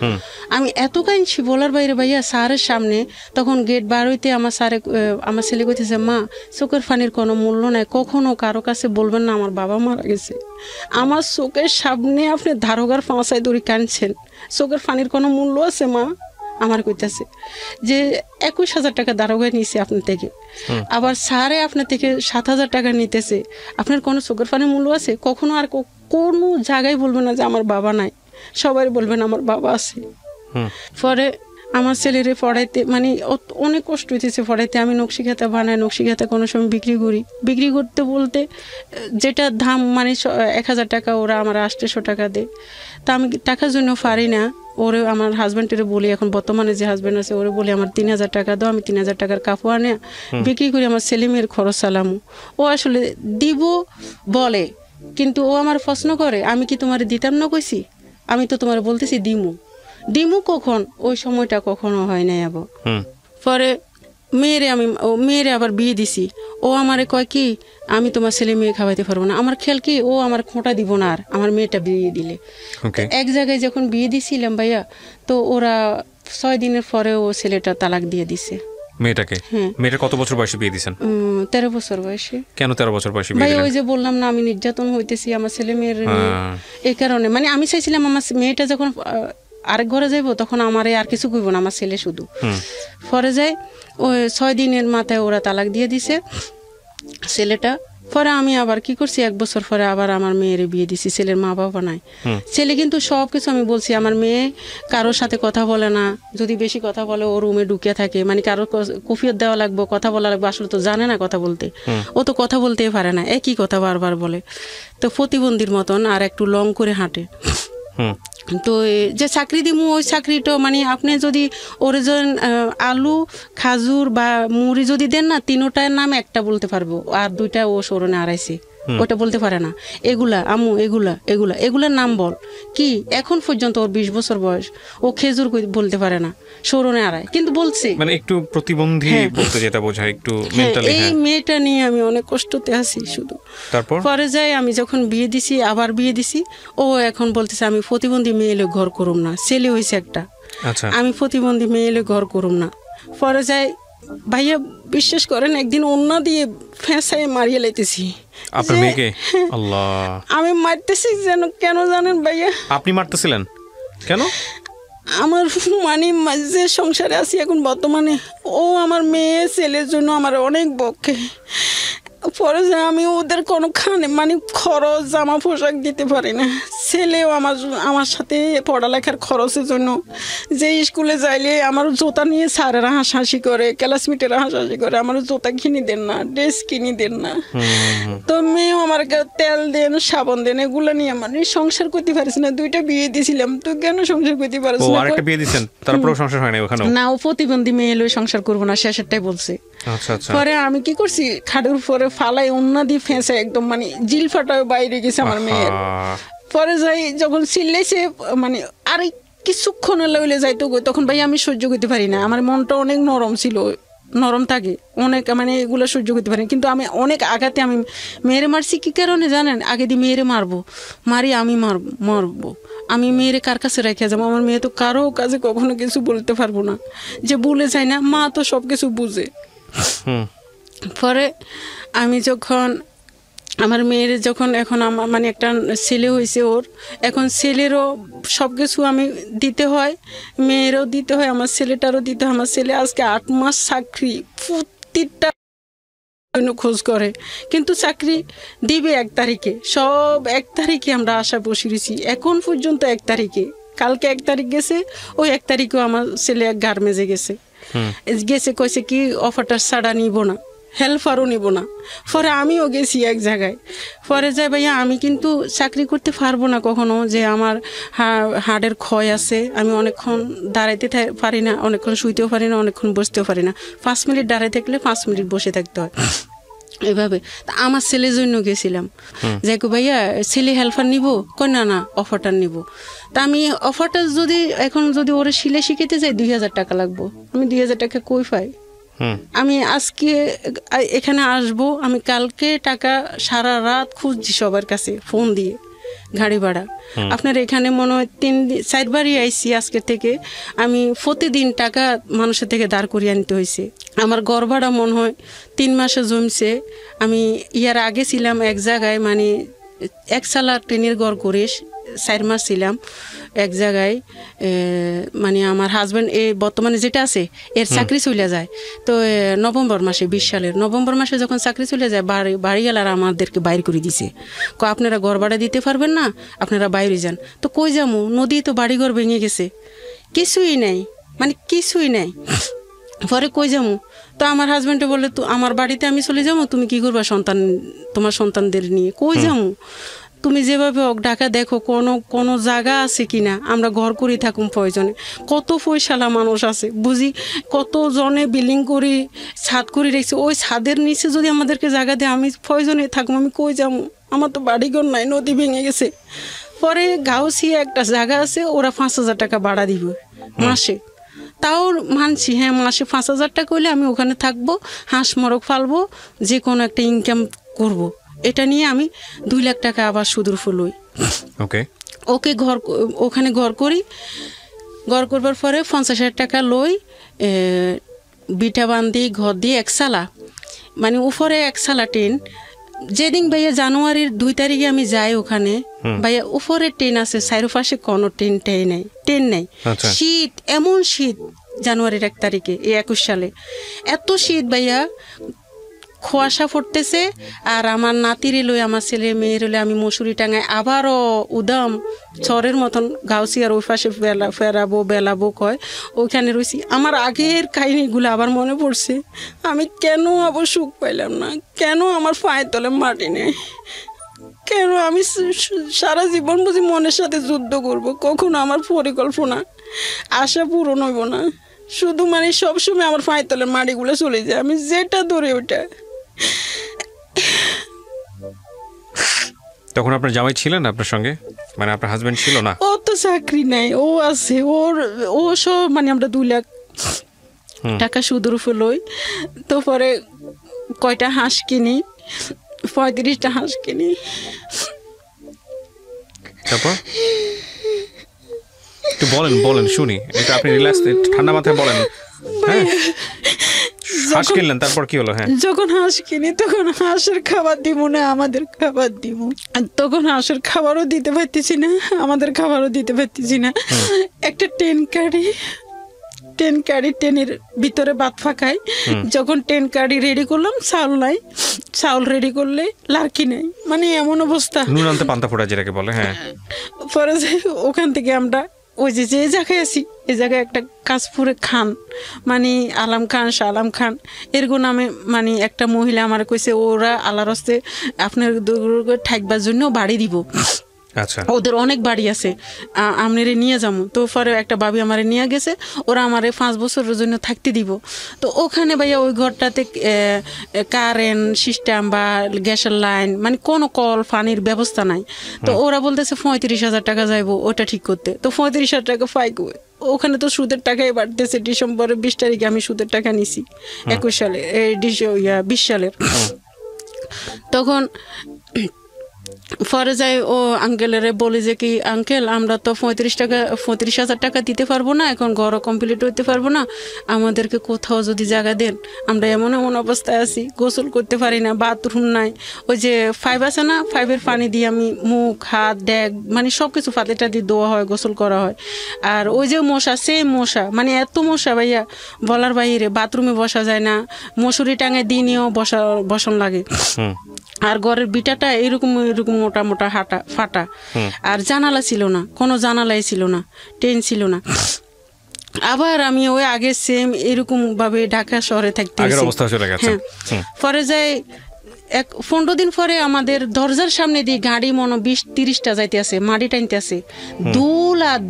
আমি এত কাঁদছি বলার বাইরে ভাইয়া। স্যারের সামনে তখন গেট বার হইতে আমার স্যারে আমার ছেলে কইতেছে, মা চোখের পানির কোনো মূল্য নাই, কখনো কারো কাছে বলবেন না আমার বাবা মারা গেছে। আমার চোখের সামনে আপনি দারোগার পাঁচায় দড়ি কাঁদছেন, চোখের পানির কোনো মূল্য আছে মা? আমার কইতেছে যে 21,000 টাকা দারোগায় নিয়েছে আপনার থেকে, আবার স্যারে আপনার থেকে 7,000 টাকা নিতেছে, আপনার কোনো চোখের পানির মূল্য আছে? কখনো আর কোনো জায়গায় বলবেন না যে আমার বাবা নাই, সবাই বলবেন আমার বাবা আছে। পরে আমার ছেলেরে পড়াইতে মানে অনেক কষ্ট হইতেছে পড়াইতে। আমি নকশি খাতা বানাই, নকশি খাতা কোনো সময় বিক্রি করি, বিক্রি করতে বলতে যেটা দাম মানে 1,000 টাকা, ওরা আমার 800 টাকা দেয়। তা আমি টাকার জন্য পারি না, ওরে আমার হাজব্যান্ডের বলি, এখন বর্তমানে যে হাজব্যান্ড আছে ওরে বলি আমার 3,000 টাকা দাও, আমি 3,000 টাকার কাপড় আনে বিক্রি করি, আমার ছেলে মেয়ের খরচ চালামু। ও আসলে দিব বলে, কিন্তু ও আমার প্রশ্ন করে আমি কি তোমার দিতাম না কইছি? আমি তো তোমার বলতেছি দিমু কখন, ওই সময়টা কখনো হয় নাই। আবার পরে মেয়েরে আবার বিয়ে দিছি, ও আমারে কয় কি আমি তোমার ছেলে মেয়ে খাওয়াইতে পারবো না। আমার খেয়াল কি ও আমার খোঁটা দিব না আর আমার মেয়েটা বিয়ে দিলে। এক জায়গায় যখন বিয়ে দিছিলাম ভাইয়া, তো ওরা 6 দিনের পরে ও ছেলেটা তালাক দিয়ে দিছে মেয়েটাকে। মেয়েটা কত বছর বয়সে বিয়ে দিয়েছেন? 13 বছর বয়সে। কেন 13 বছর বয়সে বিয়ে ভাই দিলেন? ওই যে বললাম না আমি নির্যাতন হইতেছি আমার ছেলে মেয়ের, এই কারণে মানে আমি চাইছিলাম আমার মেয়েটা যখন আরেক ঘরে যাইব তখন আমারে আর কিছু কইব না, আমার ছেলে শুধু। পরে যাই ওই 6 দিনের মাথায় ওরা তালাক দিয়ে দিছে ছেলেটা। পরে আমি আবার কি করছি, 1 বছর পরে আবার আমার মেয়ের বিয়ে দিছি। ছেলের মা বাবা নাই, ছেলে কিন্তু সব কিছু আমি বলছি। আমার মেয়ে কারোর সাথে কথা বলে না, যদি বেশি কথা বলে ও রুমে ঢুকে থাকে, মানে কারোর কফিয়ত দেওয়া লাগবে, কথা বলা লাগবে, আসলে তো জানে না কথা বলতে, ও তো কথা বলতেই পারে না, একই কথা বারবার বলে, তো প্রতিবন্ধীর মতন আর একটু লং করে হাঁটে। তো যে চাকরি দিমু ওই চাকরিটা মানে আপনি যদি ওরিজিন আলু খাজুর বা মুড়ি যদি দেন না, 3টার নাম একটা বলতে পারবো, আর 2টা ও সরণে আড়াইছে, ওটা বলতে পারে না। এগুলা আমু এগুলার নাম বল কি। এখন পর্যন্ত ওর 20 বছর বয়স, ও খেজুর বলতে পারে না, সরণে আড়ায়, কিন্তু বলছে মানে একটু প্রতিবন্ধী বলতে যেটা বোঝায় একটু মেন্টালি। এই মেয়েটা নিয়ে আমি অনেক কষ্টতে আছি শুধু। তারপর পরে যাই আমি যখন বিয়ে দিছি, আবার বিয়ে দিছি, ও এখন বলতেছে আমি প্রতিবন্ধী মেয়ে এলে ঘর করুম না, ছেলে হয়েছে একটা, আমি প্রতিবন্ধী মেয়ে এলে ঘর করুম না। পরে যাই ভাইয়া বিশ্বাস করেন একদিন ওন্না দিয়ে ফেঁসায় মারিয়ে লাইতেছি আপনার মেয়েকে। আল্লাহ, আমি মারতেছি যেন কেন জানেন ভাইয়া? আপনি মারতেছিলেন কেন? আমার মানে যে সংসারে আছি এখন বর্তমানে, ও আমার মেয়ে ছেলের জন্য আমার অনেক বকে। পরে যে আমি ওদের কোনো মানে খরচ জামা পোশাক দিতে পারি না। ছেলেও আমার সাথে পড়ালেখার খরচের জন্য যে স্কুলে যাইলে আমার জুতা নিয়ে স্যারেরা হাসাহাসি করে, ক্লাসমেটেরা হাসাহাসি করে, আমার জুতা কিনে দেন না, ড্রেস কিনে দেন না। তো মেয়েও আমার তেল দেন, সাবান দেন, এগুলো নিয়ে মানে সংসার করতে পারিস না। 2টা বিয়ে দিয়েছিলাম, তুই কেন সংসার করতে পারিস না? আরেকটা বিয়ে দিয়েছেন, তারপরেও সংসার হয় না ওখানে? না, ও প্রতিবন্ধী মেয়ে এলো সংসার করবো না, শেষেরটাই বলছে। পরে আমি কি করছি, খাটের উপরে ফালাই অন্য দিয়ে ফেঁসে একদম মানে জিল ফাটায় বাইরে গেছে আমার মেয়ের। পরে যাই যখন চিল্লাইছে মানে আর কিছুক্ষণ লইলে যাইতো, তখন ভাই আমি সহ্য করতে পারি না, আমার মনটা অনেক নরম ছিল, নরম থাকে অনেক, মানে এগুলো সহ্য করতে পারি। কিন্তু আমি অনেক আঘাতে আমি মেয়েরে মারছি। কি কারণে জানেন? আগে দিয়ে মেয়েরে মারি আমি মারবো, আমি মেয়েরে কার কাছে রেখে যাবো? আমার মেয়ে তো কারো কাছে কখনো কিছু বলতে পারবো না, যে বলে যায় না, মা তো সব কিছু বুঝে। পরে আমি যখন আমার মেয়ের যখন এখন আমার মানে একটা ছেলে হয়েছে, ওর এখন ছেলেরও সব কিছু আমি দিতে হয়, মেয়েরও দিতে হয়, আমার ছেলেটারও দিতে হয়। আমার ছেলে আজকে 8 মাস চাকরি প্রতিটা খোঁজ করে, কিন্তু চাকরি দিবে 1 তারিখে, সব 1 তারিখে আমরা আশা বসিয়েছি, এখন পর্যন্ত 1 তারিখে, কালকে 1 তারিখ গেছে, ওই 1 তারিখেও আমার ছেলে এক গার্মেজে গেছে, কইছে কি অফারটা ছাড়া নিব না, হেল্পারও নিব না। পরে আমিও গেছি এক জায়গায়, পরে যাই ভাইয়া আমি কিন্তু চাকরি করতে পারবো না কখনো, যে আমার হাড়ের ক্ষয় আছে, আমি অনেকক্ষণ দাঁড়াইতে পারি না, অনেকক্ষণ শুইতেও পারি না, অনেকক্ষণ বসতেও পারি না, 5 মিনিট দাঁড়াই থাকলে 5 মিনিট বসে থাকতে হয় এভাবে। তা আমার ছেলের জন্য গেছিলাম, যাই ভাইয়া ছেলে হেল্পার নিব, কই না অফারটা নিব। তা আমি অফারটা যদি এখন যদি ওরা সিলাই শিখাইতে যাই 2,000 টাকা লাগবো, আমি 2,000 টাকা কই পাই? আমি আজকে এখানে আসব, আমি কালকে টাকা সারা রাত খুঁজছি সবার কাছে ফোন দিয়ে গাড়ি ভাড়া। আপনার এখানে মনে হয় 3-4 বারই আইসি আজকে থেকে, আমি প্রতিদিন টাকা মানুষের থেকে দাঁড় করিয়ে আনতে হয়েছে। আমার ঘর ভাড়া মনে হয় 3 মাসে জমছে। আমি ইয়ার আগে ছিলাম এক জায়গায়, মানে 1 সালা টিনের ঘর করে 4 মাস ছিলাম এক জায়গায়। মানে আমার হাজব্যান্ড বর্তমানে যেটা আছে এর চাকরি চলে যায়। তো নভেম্বর মাসে 20 সালের নভেম্বর মাসে যখন চাকরি চলে যায়, বাড়ি গেলার আমাদেরকে বাইর করে দিছে। আপনারা ঘর ভাড়া দিতে পারবেন না, আপনারা বাইরে যান। তো কই যাবো, নদী তো বাড়িঘর ভেঙে গেছে, কিছুই নেই, মানে কিছুই নেই। পরে কই যাবো? তো আমার হাজব্যান্ডে বলে, তো আমার বাড়িতে আমি চলে যাবো, তুমি কি করবা তোমার সন্তানদের নিয়ে? কই যাবো? তুমি যেভাবে হোক ঢাকা দেখো কোনো জায়গা আছে কিনা, আমরা ঘর করে থাকুন প্রয়োজনে। কত পয়সালা মানুষ আছে বুঝি, কত জনে বিল্ডিং করে ছাদ করে রেখেছে, ওই ছাদের নিচে যদি আমাদেরকে জায়গা দেয় আমি প্রয়োজনে থাকবো। আমি কই যাবো? আমার তো বাড়িঘর নাই, নদী ভেঙে গেছে। পরে গাউসিয়া একটা জায়গা আছে, ওরা 5,000 টাকা ভাড়া দিবে মাসে। তাও মানছি, হ্যাঁ মাসে 5,000 টাকা হলে আমি ওখানে থাকবো, হাঁস মরক ফালবো, যে কোনো একটা ইনকাম করব। এটা নিয়ে আমি 2 লাখ টাকা আবার সুদূর ফুলই। ওকে ওখানে ঘর করি, ঘর করবার পরে 50,000 টাকা লই, বিটা বান্ধি ঘর দিয়ে 1 সালা, মানে উপরে 1 সালা টেন। যেদিন ভাইয়া জানুয়ারির 2 তারিখে আমি যাই ওখানে, ভাইয়া উপরে টেন আছে, চারপাশে কোনো টেন নেই। শীত, এমন শীত জানুয়ারির 1 তারিখে, এই 21 সালে এত শীত ভাইয়া, কুয়াশা পড়তেছে। আর আমার নাতিরে লই, আমার ছেলে মেয়ের লই আমি মশুরি টাঙায় আবারও উদাম চরের মতন গাউসিয়ার ওই পাশে বেলাবো কয়, ওইখানে রয়েছি। আমার আগের কাহিনীগুলো আবার মনে পড়ছে। আমি কেন আবার সুখ পাইলাম না, কেন আমার পায়ের তলে মাটি নেই, কেন আমি সারা জীবন বুঝি মনের সাথে যুদ্ধ করব, কখনো আমার পরিকল্পনা আশা পূরণ হইব না। শুধু মানে সবসময় আমার পায়ের তলের মাটিগুলো চলে যায়, আমি যেটা ধরে ওইটা। তখন আপনার জামাই ছিলেন আপনার সঙ্গে, মানে আপনার হাজবেন্ড ছিল না? ও তো চাকরি নাই, ও আছে, ও সব মানে আমরা 2 লাখ টাকা সুদের উপর লই। তো পরে কয়টা হাঁস কিনি, 35টা হাঁস কিনি। তারপর একটু বলেন শুনি, এটা আপনি রিল্যাক্স ঠান্ডা মাথায় বলেন। হ্যাঁ, হাঁস কিনলেন, তারপর কি হলো? হ্যাঁ, যখন হাঁস কিনি তখন হাঁসের খাবার দিব না, আমাদের খাবার দিব। তখন হাঁসের খাবারও দিতে পারতেছি না, আমাদের খাবারও দিতে পারতেছি না। একটা টেন কারি টেনের ভিতরে ভাত ফাঁকাই। যখন 10 কারি রেডি করলাম, চাউল নাই, চাউল রেডি করলে লার্কি নেই, মানে এমন অবস্থা। নুন আনতে পান্তা ফোড়া যেটাকে বলে। হ্যাঁ, পরে ওখান থেকে আমরা ওই যে জায়গায় আছি, এই জায়গায় একটা কাশপুরে খান, মানে আলাম খান, শাহ আলম খান এরকম নামে, মানে একটা মহিলা আমার কইছে ওরা আল্লাহর হস্তে আপনার থাকবার জন্য বাড়ি দিব। আচ্ছা, ওদের অনেক বাড়ি আছে, আমনেরে নিয়ে যাবো। তো পরে একটা ভাবি আমারে নিয়ে গেছে, ওরা আমারে 5 বছরের জন্য থাকতে দিব। তো ওখানে ভাইয়া ওই ঘরটাতে কারেন্ট সিস্টেম বা গ্যাসের লাইন, মানে কোনো কল পানির ব্যবস্থা নাই। তো ওরা বলতেছে 35,000 টাকা যাইবো ওটা ঠিক করতে। তো 35,000 টাকা পাইক, ওখানে তো সুদের টাকাই বাড়তেছে। ডিসেম্বরের 20 তারিখে আমি সুদের টাকা নিছি 21 সালে, 20 সালের। তখন পরে যাই ও আঙ্কেলেরে বলি যে কি আঙ্কেল, আমরা তো 35,000 টাকা দিতে পারবো না, এখন ঘরও কমপ্লিট হইতে পারবো না, আমাদেরকে কোথাও যদি জায়গা দেন। আমরা এমন অবস্থায় আছি, গোসল করতে পারি না, বাথরুম নাই। ওই যে 5 আছে না, 5-এর পানি দিয়ে আমি মুখ হাত ড্যাগ মানে সব কিছু পাতিটা দিয়ে ধোয়া হয়, গোসল করা হয়। আর ওই যে মশা, সেম মশা, মানে এত মশা ভাইয়া বলার বাইরে। বাথরুমে বসা যায় না, মশুরি টাঙে দিনেও বসন লাগে। আর ঘরের বিটাটা এরকম মোটা মোটা ফাটা, আর জানালা ছিল না, কোনো জানালাই ছিল না, টেন ছিল না। আবার আমি ওই আগে সেম এরকম ভাবে ঢাকা শহরে থাকতে, পরে যাই 15 দিন পরে আমাদের দরজার সামনে দিয়ে গাড়ি মনে 20-30টা যাইতে আছে, মাটি টাইনতে আছে, দুল আর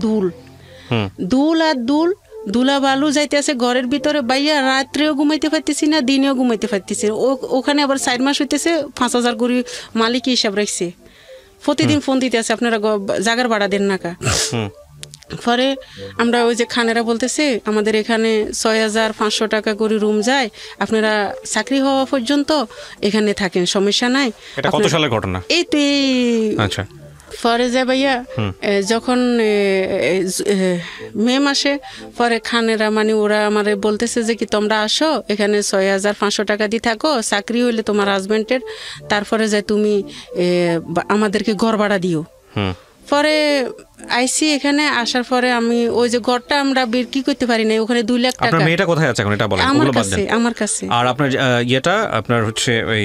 দুল ধুলা বালু যাইতে আছে ঘরের ভিতরে। বাইয়া রাত্রেও ঘুমাইতে পারতেছি না, দিনেও ঘুমাইতে পারতেছি। ওখানে আবার 4 মাস হইতেছে, 5,000 করে মালিক হিসাব রাখছে। প্রতিদিন ফোন দিতে আছে, আপনারা জাগার ভাড়া দেন না কা। পরে আমরা ওই যে খানেরা বলতেছে আমাদের এখানে 6,500 টাকা করে রুম যায়, আপনারা চাকরি হওয়া পর্যন্ত এখানে থাকেন, সমস্যা নাই। এটা কত সালের ঘটনা? এই তো এই আচ্ছা। পরে যে ভাইয়া যখন মে মাসে পরে খানেরা মানে ওরা আমারে বলতেছে যে কি তোমরা আসো এখানে 6,500 টাকা দিয়ে থাকো, চাকরি হইলে তোমার হাজবেন্ডের, তারপরে যে তুমি আমাদেরকে ঘর ভাড়া দিও। পরে আইসি এখানে আসার পরে আমি ওই যে ঘরটা আমরা বিক্রি করতে পারি না, ওখানে 2 লাখ টাকা। আপনার মেয়েটা কোথায় আছে এখন এটা বলেন? আমার কাছে, আমার কাছে। আর আপনার ইয়েটা আপনার হচ্ছে ওই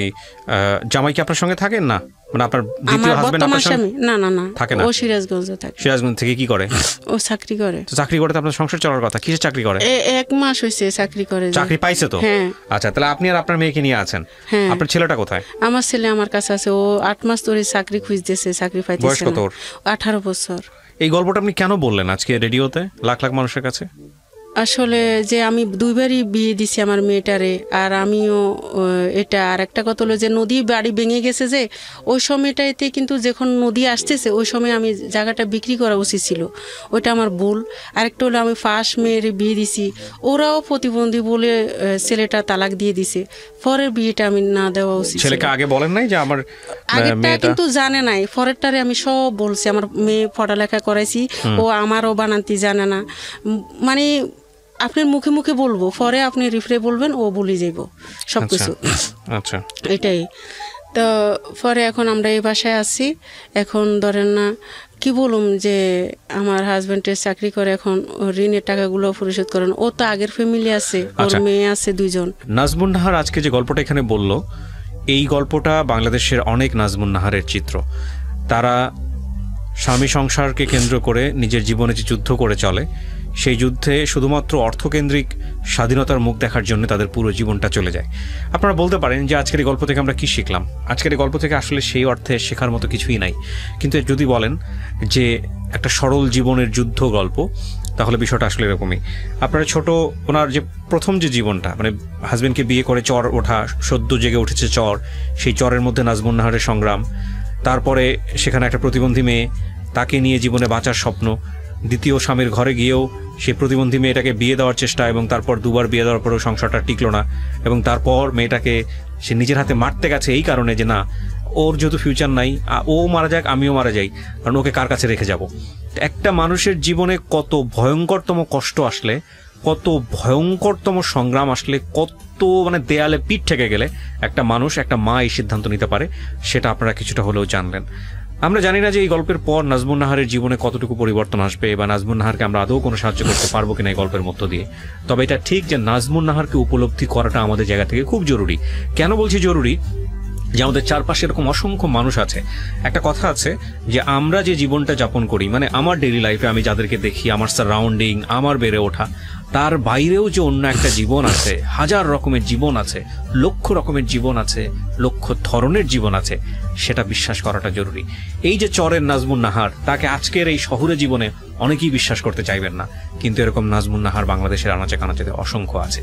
জামাই কি আপনার সঙ্গে থাকেন না? মানে আপনার দ্বিতীয় হাজবেন্ড আপনার সঙ্গে? না না না, থাকে না। ও সিরাজগঞ্জে থাকে। সিরাজগঞ্জ থেকে কি করে? ও চাকরি করে। তো চাকরি করে তো আপনার সংসার চলার কথা, কিসের চাকরি করে? 1 মাস হইছে চাকরি করে। চাকরি পাইছে তো? হ্যাঁ। আচ্ছা, তাহলে আপনি আর আপনার মেয়েকে নিয়ে আছেন। হ্যাঁ। আপনার ছেলেটা কোথায়? আমার ছেলে আমার কাছে আছে, ও 8 মাস ধরে চাকরি খুঁজতেছে, চাকরি পাইতেছে না। বয়স কত ওর? 18 বছর। এই গল্পটা আপনি কেন বললেন আজকে রেডিওতে লাখ লাখ মানুষের কাছে? আসলে যে আমি 2বারই বিয়ে দিছি আমার মেয়েটারে, আর আমিও এটা আর একটা কথা হলো যে নদী বাড়ি ভেঙে গেছে যে ওই সময়টাতে, কিন্তু যখন নদী আসতেছে ওই সময় আমি জায়গাটা বিক্রি করা উচিত ছিল, ওইটা আমার ভুল। আরেকটা হলো আমি ফার্স্ট মেয়ের বিয়ে দিছি, ওরাও প্রতিবন্ধী বলে ছেলেটা তালাক দিয়ে দিছে, পরের বিয়েটা আমি না দেওয়া উচিত। ছেলেকে আগে বলেন নাই যে আমার আগেরটা কিন্তু জানে নাই, পরেরটারে আমি সব বলছি। আমার মেয়ে পড়ালেখা করাইছি, ও আমারও বানান্তি জানে না, মানে আপনার মুখে মুখে বলবো, পরে আপনি রিফ্রে বলবেন, ও বলে যাইব সবকিছু। আচ্ছা, এটাই তো। পরে এখন আমরা এই বাসায় আছি, এখন ধরেন না কি বলুম যে আমার হাজবেন্ডের চাকরি করে, এখন ঋণের টাকাগুলো পরিশোধ করেন। ও তো আগের ফ্যামিলি আছে, ওর মেয়ে আছে 2 জন। নাজমুন নাহার আজকে যে গল্পটা এখানে বললো, এই গল্পটা বাংলাদেশের অনেক নাজমুন নাহারের চিত্র। তারা স্বামী সংসারকে কেন্দ্র করে নিজের জীবনে যে যুদ্ধ করে চলে, সেই যুদ্ধে শুধুমাত্র অর্থকেন্দ্রিক স্বাধীনতার মুখ দেখার জন্য তাদের পুরো জীবনটা চলে যায়। আপনারা বলতে পারেন যে আজকের এই গল্প থেকে আমরা কি শিখলাম? আজকের এই গল্প থেকে আসলে সেই অর্থে শেখার মতো কিছুই নাই, কিন্তু যদি বলেন যে একটা সরল জীবনের যুদ্ধ গল্প, তাহলে বিষয়টা আসলে এরকমই। আপনারা ছোট ওনার যে প্রথম যে জীবনটা, মানে হাজবেন্ডকে বিয়ে করে চর ওঠা, সদ্য জেগে উঠেছে চর, সেই চরের মধ্যে নাজমুন নাহারের সংগ্রাম, তারপরে সেখানে একটা প্রতিবন্ধী মেয়ে, তাকে নিয়ে জীবনে বাঁচার স্বপ্ন, দ্বিতীয় স্বামীর ঘরে গিয়েও সেই প্রতিবন্ধী মেয়েটাকে বিয়ে দেওয়ার চেষ্টা, এবং তারপর 2বার বিয়ে দেওয়ার পরেও সংসারটা টিকলো না, এবং তারপর মেয়েটাকে সে নিজের হাতে মারতে গেছে এই কারণে যে না, ওর যেহেতু ফিউচার নাই, ও মারা যাক আমিও মারা যাই, কারণ ওকে কার কাছে রেখে যাব। একটা মানুষের জীবনে কত ভয়ঙ্করতম কষ্ট আসলে, কত ভয়ঙ্করতম সংগ্রাম আসলে, কত মানে দেয়ালে পিঠ ঠেকে গেলে একটা মানুষ, একটা মা এই সিদ্ধান্ত নিতে পারে, সেটা আপনারা কিছুটা হলেও জানলেন। আমরা জানি না যে এই গল্পের পর নাজমুন নাহারের জীবনে কতটুকু পরিবর্তন আসবে, বা নাজমুন নাহারকে আমরা আদৌ কোনো সাহায্য করতে পারবো কিনা এই গল্পের মধ্য দিয়ে। তবে এটা ঠিক যে নাজমুন নাহারকে উপলব্ধি করাটা আমাদের জায়গা থেকে খুব জরুরি। কেন বলছি জরুরি? যে আমাদের চারপাশে এরকম অসংখ্য মানুষ আছে। একটা কথা আছে যে আমরা যে জীবনটা যাপন করি, মানে আমার ডেইলি লাইফে আমি যাদেরকে দেখি, আমার সারাউন্ডিং, আমার বেড়ে ওঠা, তার বাইরেও যে অন্য একটা জীবন আছে, হাজার রকমের জীবন আছে, লক্ষ রকমের জীবন আছে, লক্ষ ধরনের জীবন আছে, সেটা বিশ্বাস করাটা জরুরি। এই যে চরের নাজমুন নাহার, তাকে আজকের এই শহুরে জীবনে অনেকেই বিশ্বাস করতে চাইবেন না, কিন্তু এরকম নাজমুন নাহার বাংলাদেশের আনাচে কানাচে অসংখ্য আছে।